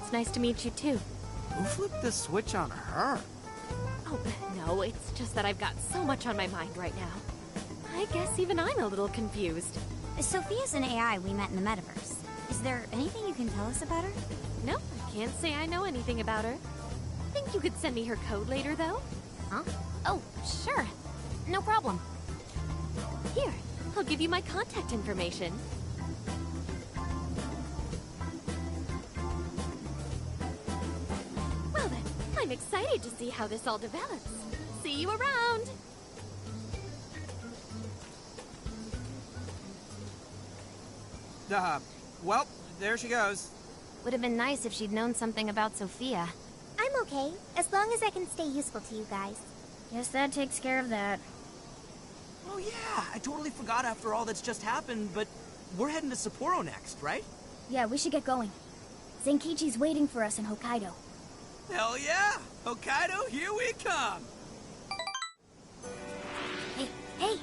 R: It's nice to meet you too.
P: Who flipped the switch on her?
R: Oh, no, it's just that I've got so much on my mind right now. I guess even I'm a little confused.
A: Sophia's an AI we met in the metaverse. Is there anything you can tell us about her?
R: No, I can't say I know anything about her. Think you could send me her code later, though?
G: Huh? Oh, sure. No problem.
R: Here, I'll give you my contact information. Well then, I'm excited to see how this all develops. See you around!
P: Well, there she goes.
G: Would have been nice if she'd known something about Sophia.
A: I'm okay, as long as I can stay useful to you guys. Guess that takes care of that.
P: Oh yeah, I totally forgot after all that's just happened, but we're heading to Sapporo next, right?
A: Yeah, we should get going. Zenkichi's waiting for us in Hokkaido.
P: Hell yeah! Hokkaido, here we come!
A: Hey, hey!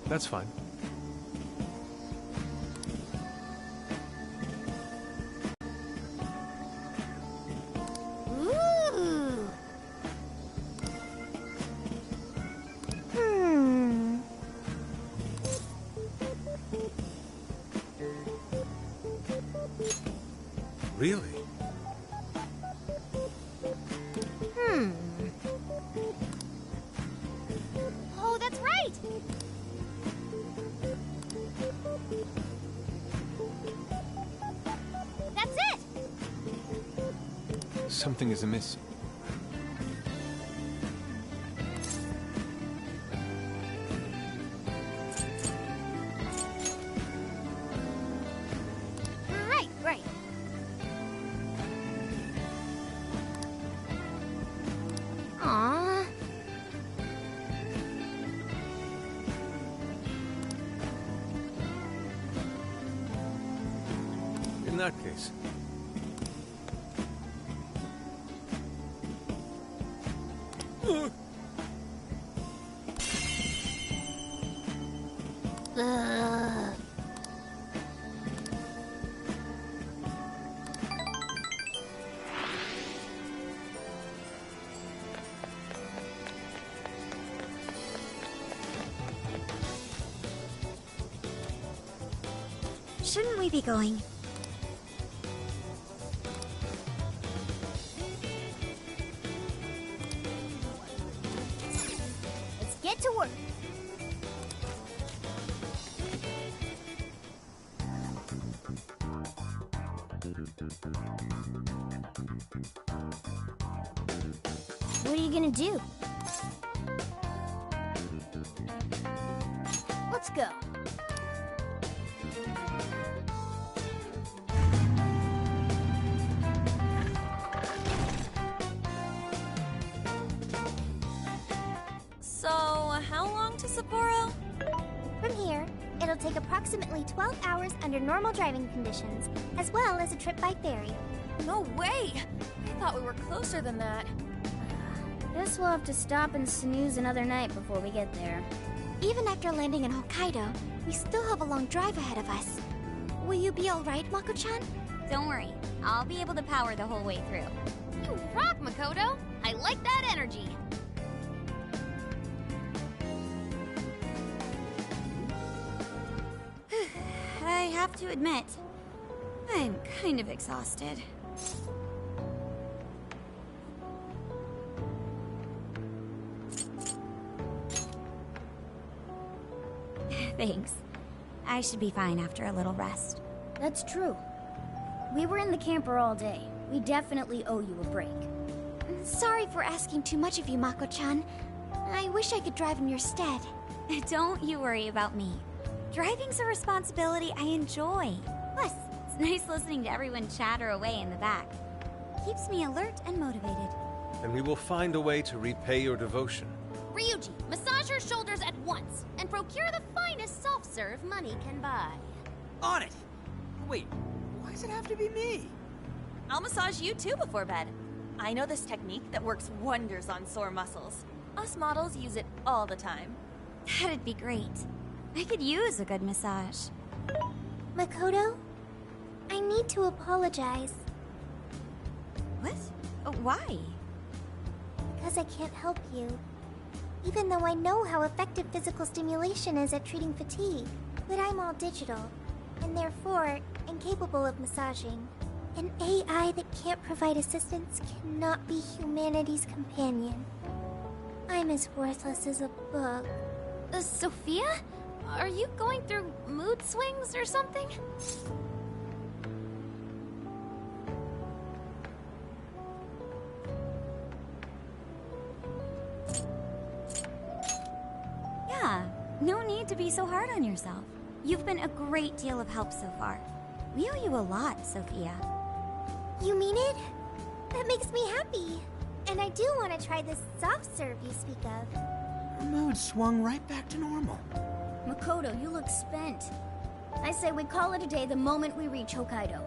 D: That's fine.
A: Ooh.
D: Really?
A: Oh, that's right! That's it!
D: Something is amiss.
A: Right, right.
G: Aww.
D: In that case,
G: Ugh.
F: Shouldn't we be going?
A: Let's get to work. What are you gonna do? Let's go.
K: So, how long to Sapporo?
A: From here, it'll take approximately 12 hours under normal driving conditions, as well as a trip by ferry.
K: No way! I thought we were closer than that.
A: Guess we'll have to stop and snooze another night before we get there.
F: Even after landing in Hokkaido, we still have a long drive ahead of us. Will you be alright, Mako-chan?
S: Don't worry, I'll be able to power the whole way through.
R: You rock, Makoto! I like that energy!
S: I have to admit, I'm kind of exhausted. Thanks. I should be fine after a little rest.
A: That's true. We were in the camper all day. We definitely owe you a break.
F: Sorry for asking too much of you, Mako-chan. I wish I could drive in your stead.
S: Don't you worry about me. Driving's a responsibility I enjoy. Plus, it's nice listening to everyone chatter away in the back. Keeps me alert and motivated.
D: and we will find a way to repay your devotion.
R: Ryuji, massage her shoulders at once and procure the finest self-serve money can buy.
P: On it! Wait, why does it have to be me?
K: I'll massage you too before bed. I know this technique that works wonders on sore muscles. Us models use it all the time.
S: That'd be great. I could use a good massage.
A: Makoto, I need to apologize.
S: What? Why?
A: Because I can't help you. Even though I know how effective physical stimulation is at treating fatigue. But I'm all digital, and therefore incapable of massaging. An AI that can't provide assistance cannot be humanity's companion. I'm as worthless as a bug.
R: Sophia? Are you going through mood swings or something?
S: Yeah, no need to be so hard on yourself. You've been a great deal of help so far. We owe you a lot, Sophia.
A: You mean it? That makes me happy. And I do want to try this soft serve you speak of.
O: Her mood swung right back to normal.
A: Makoto, you look spent. I say we call it a day the moment we reach Hokkaido.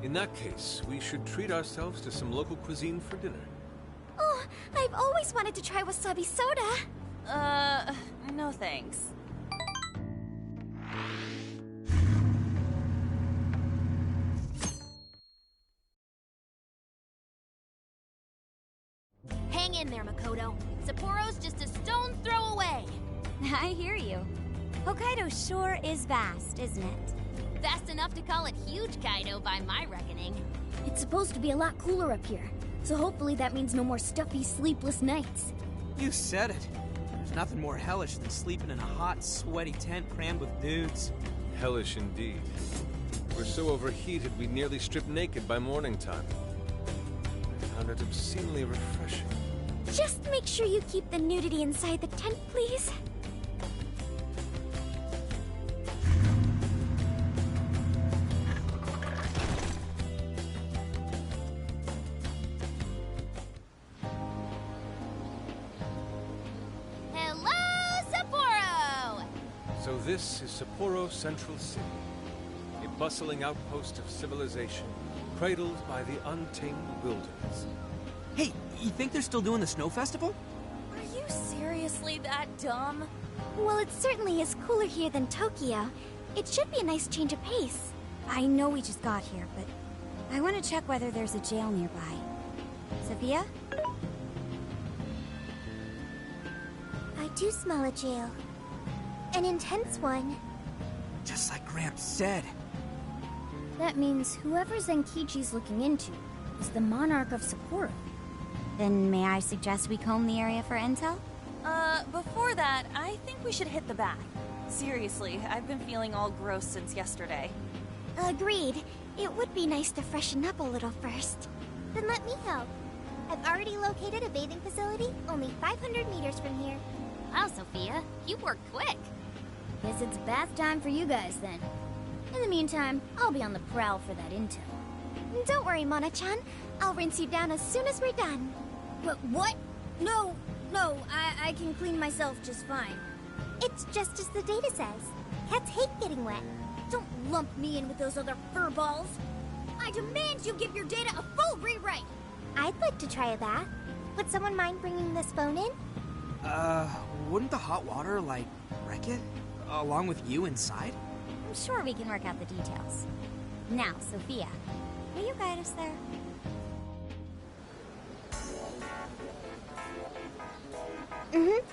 D: In that case, we should treat ourselves to some local cuisine for dinner.
F: Oh, I've always wanted to try wasabi soda.
K: No thanks.
R: Hang in there, Makoto. Sapporo's just a stone's throw away.
S: I hear you. Hokkaido sure is vast, isn't it?
R: Vast enough to call it huge, Kaido, by my reckoning.
A: It's supposed to be a lot cooler up here, so hopefully that means no more stuffy, sleepless nights.
P: You said it. There's nothing more hellish than sleeping in a hot, sweaty tent crammed with dudes.
D: Hellish indeed. We're so overheated we nearly stripped naked by morning time. I found it obscenely refreshing.
F: Just make sure you keep the nudity inside the tent, please.
R: Hello, Sapporo!
D: So this is Sapporo Central City, a bustling outpost of civilization, cradled by the untamed wilderness.
P: Hey, you think they're still doing the snow festival?
K: Are you seriously that dumb?
F: Well, it certainly is cooler here than Tokyo. It should be a nice change of pace.
S: I know we just got here, but I want to check whether there's a jail nearby. Sophia?
A: I do smell a jail. An intense one.
P: Just like Gramps said.
A: That means whoever Zenkichi's looking into is the monarch of Sapporo.
S: Then may I suggest we comb the area for intel?
K: Before that, I think we should hit the bath. Seriously, I've been feeling all gross since yesterday.
F: Agreed. It would be nice to freshen up a little first.
A: Then let me help. I've already located a bathing facility only 500 meters from here.
R: Wow, Sophia, you work quick.
A: Guess it's bath time for you guys then. In the meantime, I'll be on the prowl for that intel.
F: Don't worry, Mona-chan. I'll rinse you down as soon as we're done.
A: But what? No, I can clean myself just fine.
F: It's just as the data says. Cats hate getting wet.
A: Don't lump me in with those other furballs. I demand you give your data a full rewrite.
F: I'd like to try a bath. Would someone mind bringing this phone in?
P: Wouldn't the hot water, like, wreck it? Along with you inside?
S: I'm sure we can work out the details. Now, Sophia, will you guide us there?
F: Mm-hmm.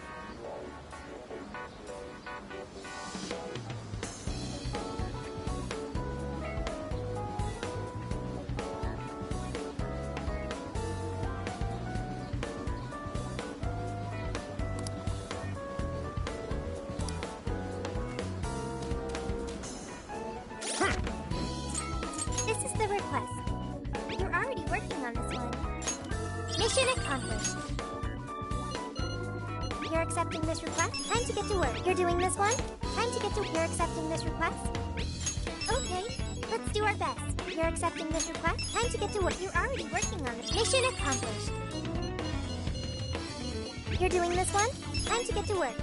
F: This is the request. You're already working on this one. Mission accomplished. You're accepting this request? Time to get to work. You're doing this one? Time to get to... You're accepting this request? Okay, let's do our best. You're accepting this request? Time to get to work. You're already working on it. Mission accomplished. You're doing this one? Time to get to work.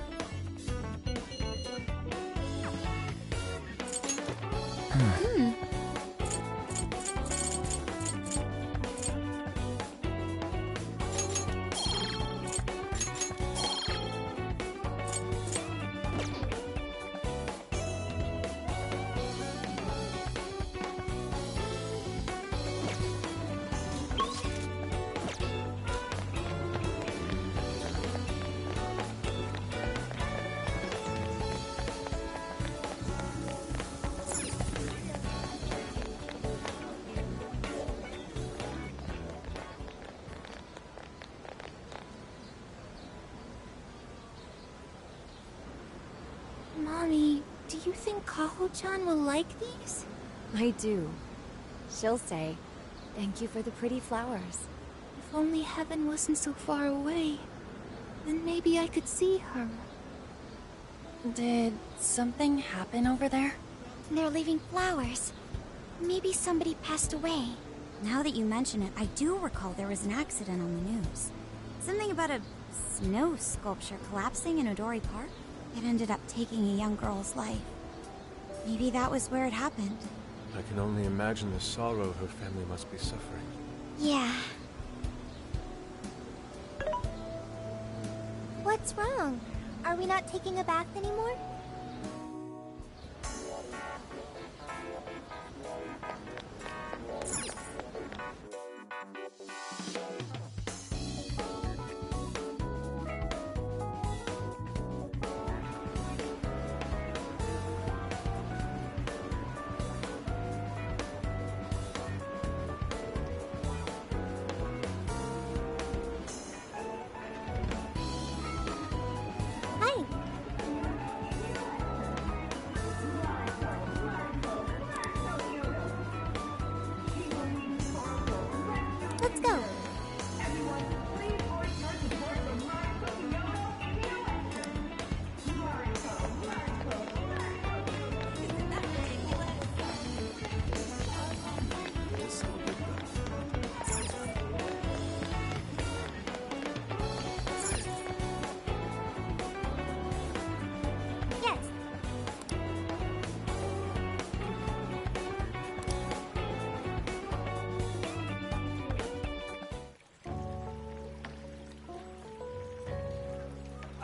G: Mommy, do you think Kaho-chan will like these?
R: I do. She'll say, "Thank you for the pretty flowers."
G: If only heaven wasn't so far away, then maybe I could see her.
R: Did something happen over there?
F: They're leaving flowers. Maybe somebody passed away.
S: Now that you mention it, I do recall there was an accident on the news. Something about a snow sculpture collapsing in Odori Park. It ended up taking a young girl's life. Maybe that was where it happened.
D: I can only imagine the sorrow her family must be suffering.
F: Yeah.
A: What's wrong? Are we not taking a bath anymore?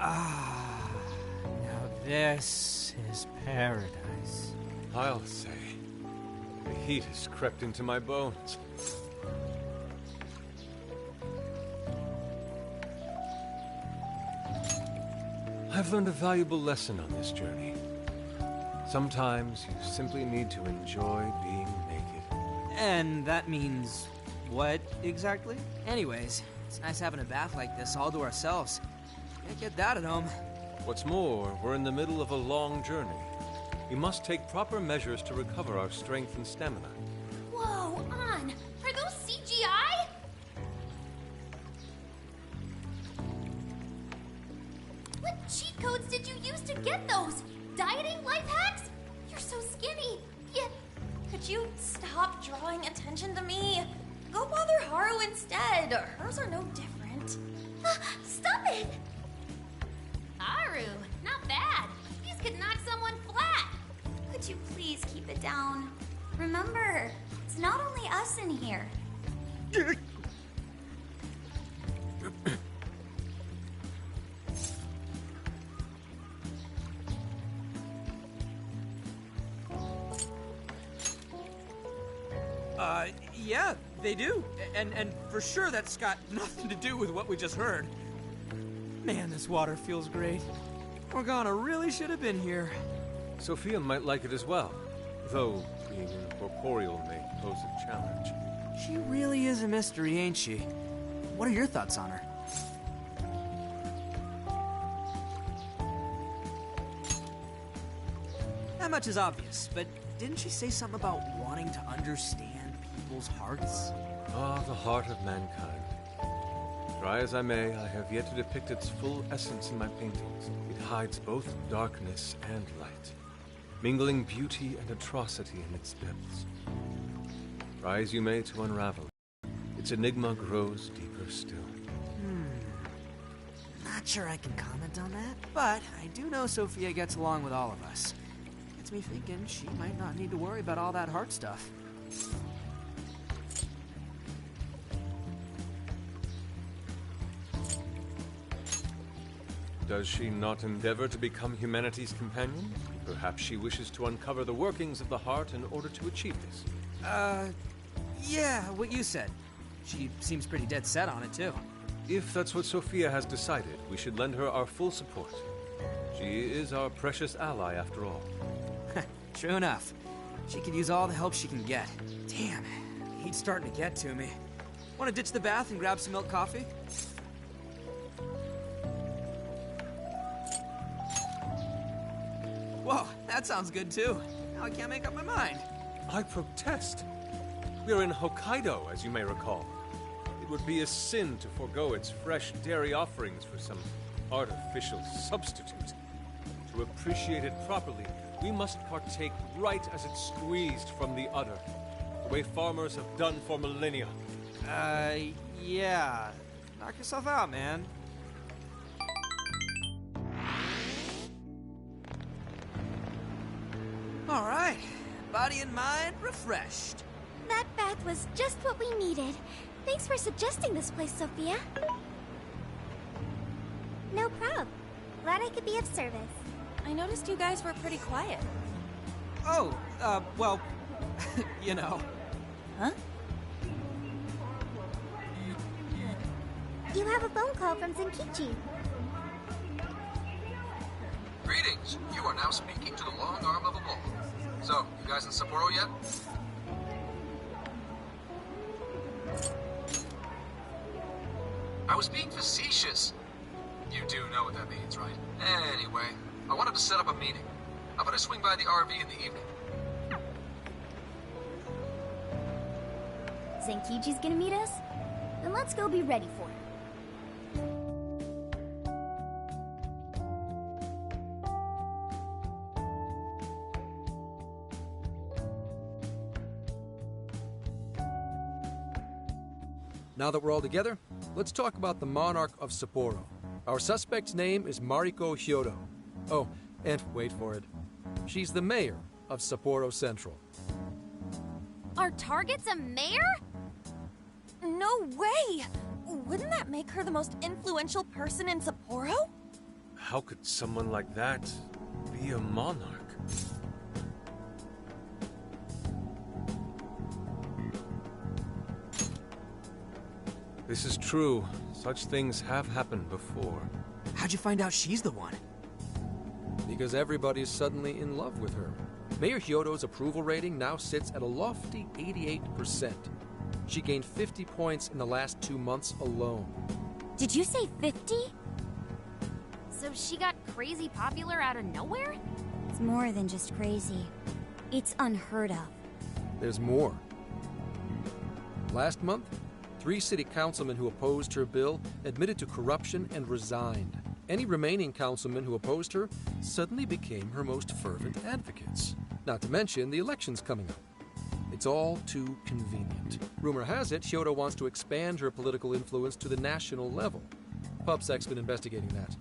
P: Now this is paradise.
D: I'll say. The heat has crept into my bones. I've learned a valuable lesson on this journey. Sometimes you simply need to enjoy being naked.
P: And that means what exactly? Anyways, it's nice having a bath like this all to ourselves. Can't get that at home.
D: What's more, we're in the middle of a long journey. We must take proper measures to recover our strength and stamina.
R: Whoa, On! Are those CGI? What cheat codes did you use to get those? Dieting life hacks? You're so skinny. Yeah.
K: Could you stop drawing attention to me? Go bother Haru instead. Hers are no different.
R: Stop it! Haru, not bad. These could knock someone flat.
S: Could you please keep it down? Remember, it's not only us in here.
P: Yeah, they do. And for sure that's got nothing to do with what we just heard. Man, this water feels great. Morgana really should have been here.
D: Sophia might like it as well, though being incorporeal may pose a challenge.
P: She really is a mystery, ain't she? What are your thoughts on her? Not much is obvious, but didn't she say something about wanting to understand people's hearts?
D: Ah, the heart of mankind. Try as I may, I have yet to depict its full essence in my paintings. It hides both darkness and light, mingling beauty and atrocity in its depths. Try as you may to unravel it, its enigma grows deeper still.
P: Not sure I can comment on that, but I do know Sophia gets along with all of us. Gets me thinking she might not need to worry about all that heart stuff.
D: Does she not endeavor to become humanity's companion? Perhaps she wishes to uncover the workings of the heart in order to achieve this.
P: Yeah, what you said. She seems pretty dead set on it, too.
D: If that's what Sophia has decided, we should lend her our full support. She is our precious ally, after all.
P: True enough. She could use all the help she can get. Damn, the heat's starting to get to me. Want to ditch the bath and grab some milk coffee? Whoa, that sounds good too. Now I can't make up my mind.
D: I protest. We are in Hokkaido, as you may recall. It would be a sin to forego its fresh dairy offerings for some artificial substitute. To appreciate it properly, we must partake right as it's squeezed from the udder, the way farmers have done for millennia.
P: Yeah. Knock yourself out, man. All right. Body and mind refreshed.
F: That bath was just what we needed. Thanks for suggesting this place, Sophia.
A: No prob. Glad I could be of service.
K: I noticed you guys were pretty quiet.
P: Oh, well, you know.
K: Huh?
A: You have a phone call from Zenkichi.
L: Greetings. You are now speaking to the long arm of a bull. So, you guys in Sapporo yet? I was being facetious. You do know what that means, right? Anyway, I wanted to set up a meeting. How about I swing by the RV in the evening?
A: Zenkichi's gonna meet us? Then let's go be ready for it.
L: Now that we're all together, let's talk about the Monarch of Sapporo. Our suspect's name is Mariko Hyodo. Oh, and wait for it. She's the mayor of Sapporo Central.
R: Our target's a mayor?
K: No way! Wouldn't that make her the most influential person in Sapporo?
D: how could someone like that be a monarch? This is true. Such things have happened before.
P: How'd you find out she's the one?
L: Because everybody's suddenly in love with her. Mayor Hyodo's approval rating now sits at a lofty 88%. She gained 50 points in the last 2 months alone.
S: Did you say 50?
G: So she got crazy popular out of nowhere?
S: It's more than just crazy. It's unheard of.
L: There's more. Last month, 3 city councilmen who opposed her bill admitted to corruption and resigned. Any remaining councilmen who opposed her suddenly became her most fervent advocates. Not to mention the elections coming up. It's all too convenient. Rumor has it, Hyodo wants to expand her political influence to the national level. PubSec's been investigating that.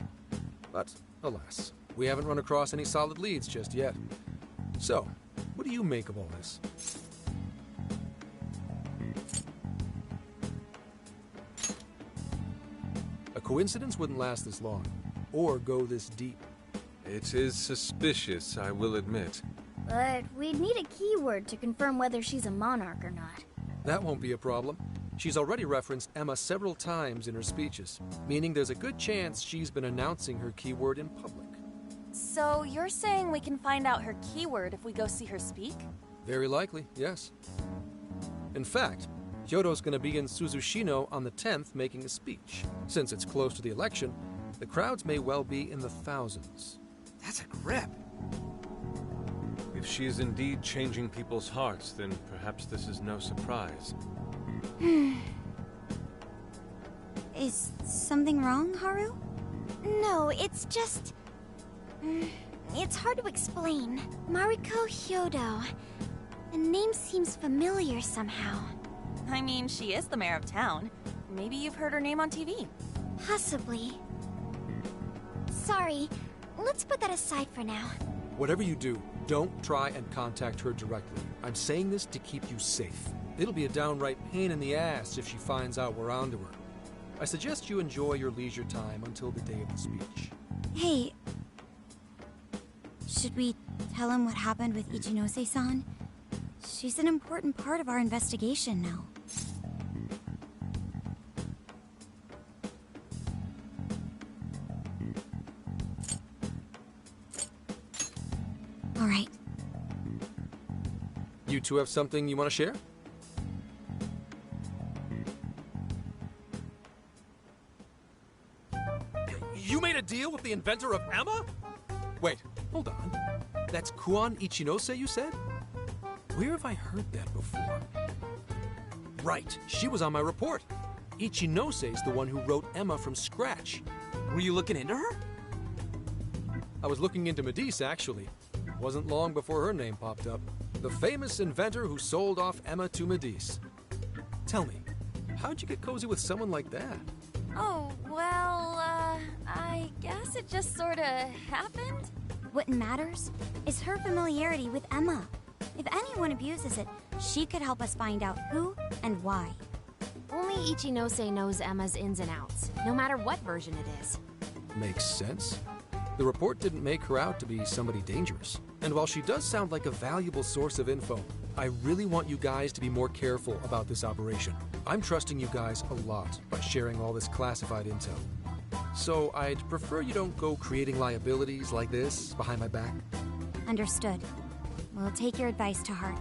L: But, alas, we haven't run across any solid leads just yet. So, what do you make of all this? A coincidence wouldn't last this long, or go this deep.
D: It is suspicious, I will admit.
A: But we'd need a keyword to confirm whether she's a monarch or not.
L: That won't be a problem. She's already referenced Emma several times in her speeches, meaning there's a good chance she's been announcing her keyword in public.
K: So you're saying we can find out her keyword if we go see her speak?
L: Very likely, yes. In fact, Hyodo's going to be in Suzushino on the 10th making a speech. Since it's close to the election, the crowds may well be in the thousands.
P: That's a grip.
D: If she is indeed changing people's hearts, then perhaps this is no surprise.
S: Is something wrong, Haru?
F: No, it's just... it's hard to explain. Mariko Hyodo. The name seems familiar somehow.
K: I mean, she is the mayor of town. Maybe you've heard her name on TV.
F: Possibly. Sorry, let's put that aside for now.
L: Whatever you do, don't try and contact her directly. I'm saying this to keep you safe. It'll be a downright pain in the ass if she finds out we're onto her. I suggest you enjoy your leisure time until the day of the speech.
S: Hey, should we tell him what happened with Ichinose-san? She's an important part of our investigation now. All right.
L: You two have something you want to share? You made a deal with the inventor of Emma? Wait, hold on. That's Kuon Ichinose, you said? Where have I heard that before? Right, she was on my report. Ichinose's the one who wrote Emma from scratch.
P: Were you looking into her?
L: I was looking into Medice, actually. Wasn't long before her name popped up. The famous inventor who sold off Emma to Medice. Tell me, how'd you get cozy with someone like that?
K: Oh, well, I guess it just sorta happened.
S: What matters is her familiarity with Emma. If anyone abuses it, she could help us find out who and why.
G: Only Ichinose knows Emma's ins and outs, no matter what version it is.
L: Makes sense. The report didn't make her out to be somebody dangerous. And while she does sound like a valuable source of info, I really want you guys to be more careful about this operation. I'm trusting you guys a lot by sharing all this classified intel. So I'd prefer you don't go creating liabilities like this behind my back.
S: Understood. We'll take your advice to heart.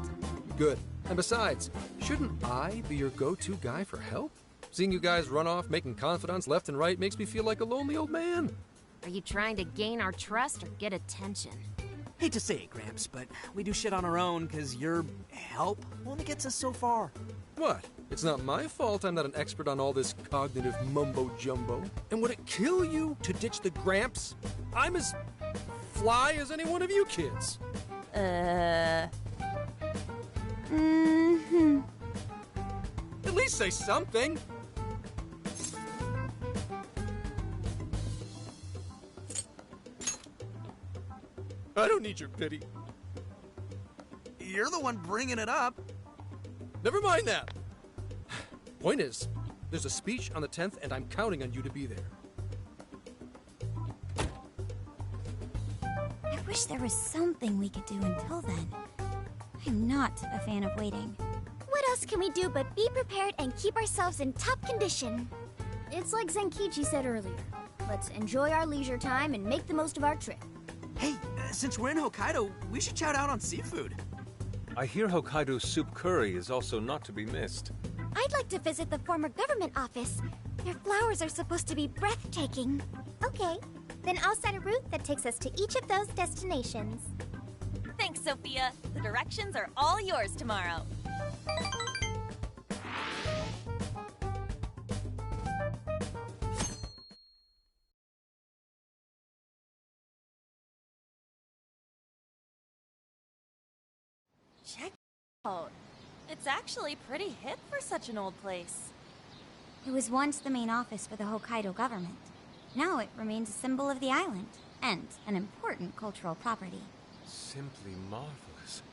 L: Good. And besides, shouldn't I be your go-to guy for help? Seeing you guys run off making confidants left and right makes me feel like a lonely old man.
G: Are you trying to gain our trust or get attention?
P: Hate to say it, Gramps, but we do shit on our own because your help only gets us so far.
L: What? It's not my fault I'm not an expert on all this cognitive mumbo-jumbo. And would it kill you to ditch the Gramps? I'm as fly as any one of you kids. At least say something. I don't need your pity.
P: You're the one bringing it up.
L: Never mind that. Point is, there's a speech on the 10th, and I'm counting on you to be there.
S: wish there was something we could do until then. I'm not a fan of waiting.
F: What else can we do but be prepared and keep ourselves in top condition?
A: It's like Zenkichi said earlier. Let's enjoy our leisure time and make the most of our trip.
P: Hey, since we're in Hokkaido, we should chow down on seafood.
D: I hear Hokkaido's soup curry is also not to be missed.
F: I'd like to visit the former government office. Their flowers are supposed to be breathtaking.
A: Okay, then I'll set a route that takes us to each of those destinations.
K: Thanks, Sophia. The directions are all yours tomorrow. Check it out. It's actually pretty hip for such an old place.
S: It was once the main office for the Hokkaido government. Now it remains a symbol of the island, and an important cultural property.
D: Simply marvelous.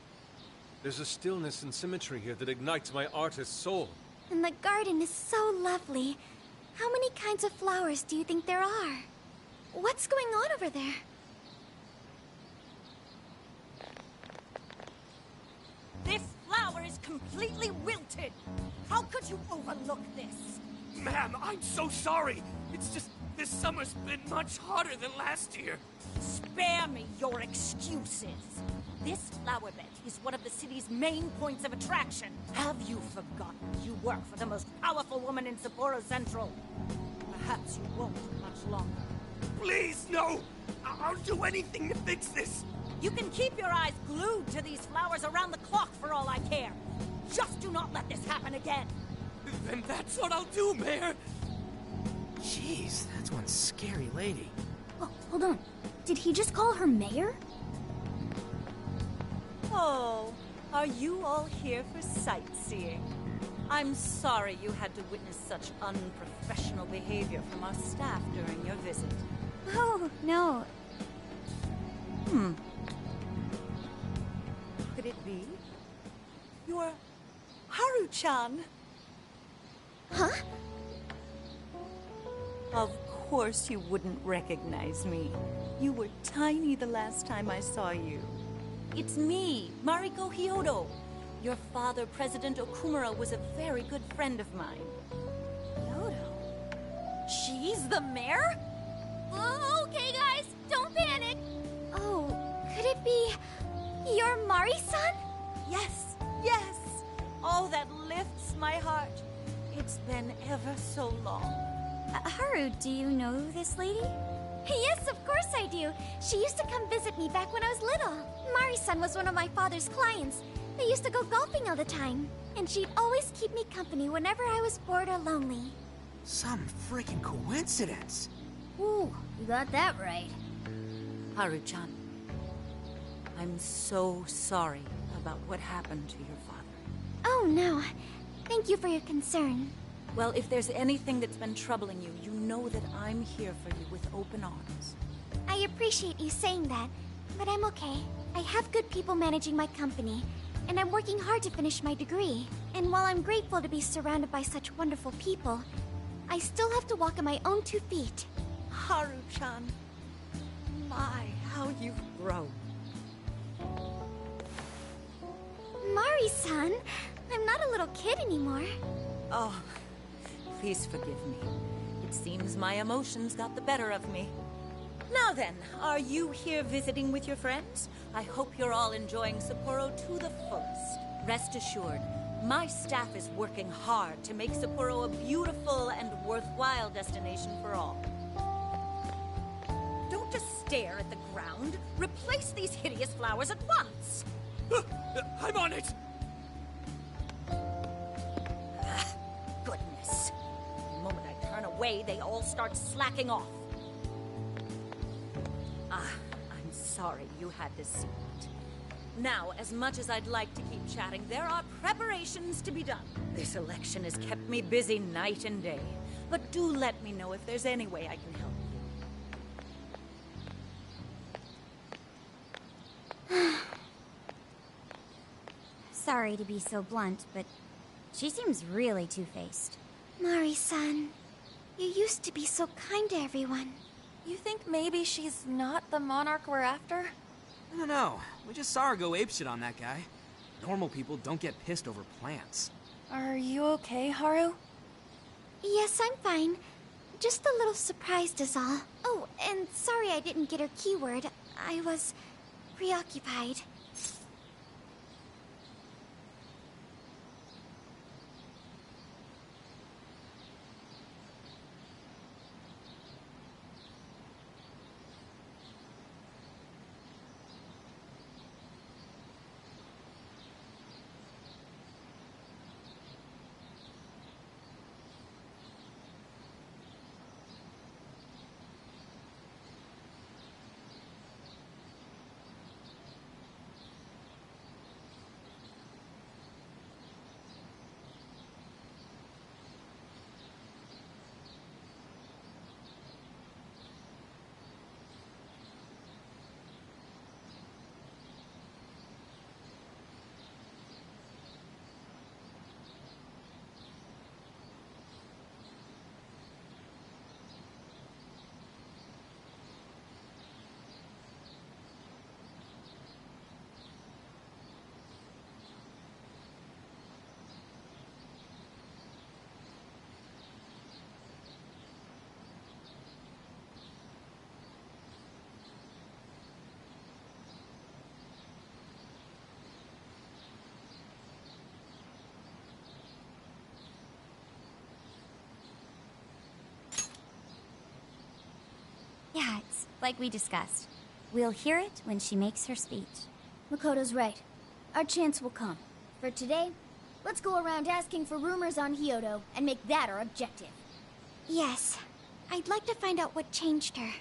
D: There's a stillness and symmetry here that ignites my artist's soul.
F: And the garden is so lovely. How many kinds of flowers do you think there are? What's going on over there?
T: This flower is completely wilted. How could you overlook this?
M: Ma'am, I'm so sorry. It's just, this summer's been much hotter than last year.
T: Spare me your excuses. This flower bed is one of the city's main points of attraction. Have you forgotten you work for the most powerful woman in Sapporo Central? Perhaps you won't much longer.
M: Please, no! I'll do anything to fix this.
T: You can keep your eyes glued to these flowers around the clock for all I care. Just do not let this happen again.
M: Then that's what I'll do, Mayor.
P: Jeez, that's one scary lady.
A: Oh, hold on. Did he just call her mayor?
T: Oh, are you all here for sightseeing? I'm sorry you had to witness such unprofessional behavior from our staff during your visit.
S: Oh, no.
T: Could it be? You're Haru-chan.
F: Huh?
T: Of course you wouldn't recognize me. You were tiny the last time I saw you. It's me, Mariko Hyodo. Your father, President Okumura, was a very good friend of mine.
K: Hyodo? She's the mayor?
F: Okay, guys, don't panic. Oh, could it be your Mari-san?
T: Yes, yes. Oh, that lifts my heart. It's been ever so long.
S: Haru, do you know this lady?
F: Yes, of course I do. She used to come visit me back when I was little. Mari-san was one of my father's clients. They used to go golfing all the time. And she'd always keep me company whenever I was bored or lonely.
P: Some freaking coincidence.
A: Ooh, you got that right.
T: Haru-chan, I'm so sorry about what happened to your father.
F: Oh, no. Thank you for your concern.
T: Well, if there's anything that's been troubling you, you know that I'm here for you with open arms.
F: I appreciate you saying that, but I'm okay. I have good people managing my company, and I'm working hard to finish my degree. And while I'm grateful to be surrounded by such wonderful people, I still have to walk on my own 2 feet.
T: Haru-chan, my, how you've grown.
F: Mari-san, I'm not a little kid anymore.
T: Oh, please forgive me. It seems my emotions got the better of me. Now then, are you here visiting with your friends? I hope you're all enjoying Sapporo to the fullest. Rest assured, my staff is working hard to make Sapporo a beautiful and worthwhile destination for all. Don't just stare at the ground. Replace these hideous flowers at once.
M: I'm on it!
T: Goodness. The moment I turn away, they all start slacking off. I'm sorry you had to see it. Now, as much as I'd like to keep chatting, there are preparations to be done. This election has kept me busy night and day. But do let me know if there's any way I can help you.
S: Sorry to be so blunt, but she seems really two-faced.
F: Mari-san, you used to be so kind to everyone.
K: You think maybe she's not the monarch we're after?
P: I don't know. We just saw her go apeshit on that guy. Normal people don't get pissed over plants.
K: Are you okay, Haru?
F: Yes, I'm fine. Just a little surprised is all. Oh, and sorry I didn't get her keyword. I was preoccupied.
S: Yeah, it's like we discussed. We'll hear it when she makes her speech.
A: Makoto's right. Our chance will come. For today, let's go around asking for rumors on Hyodo and make that our objective.
F: Yes. I'd like to find out what changed her.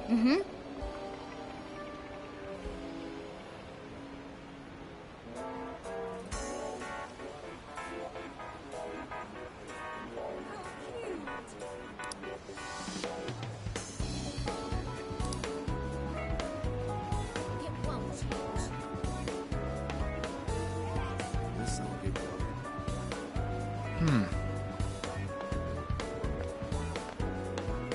A: Mm-hmm.
D: Hmm.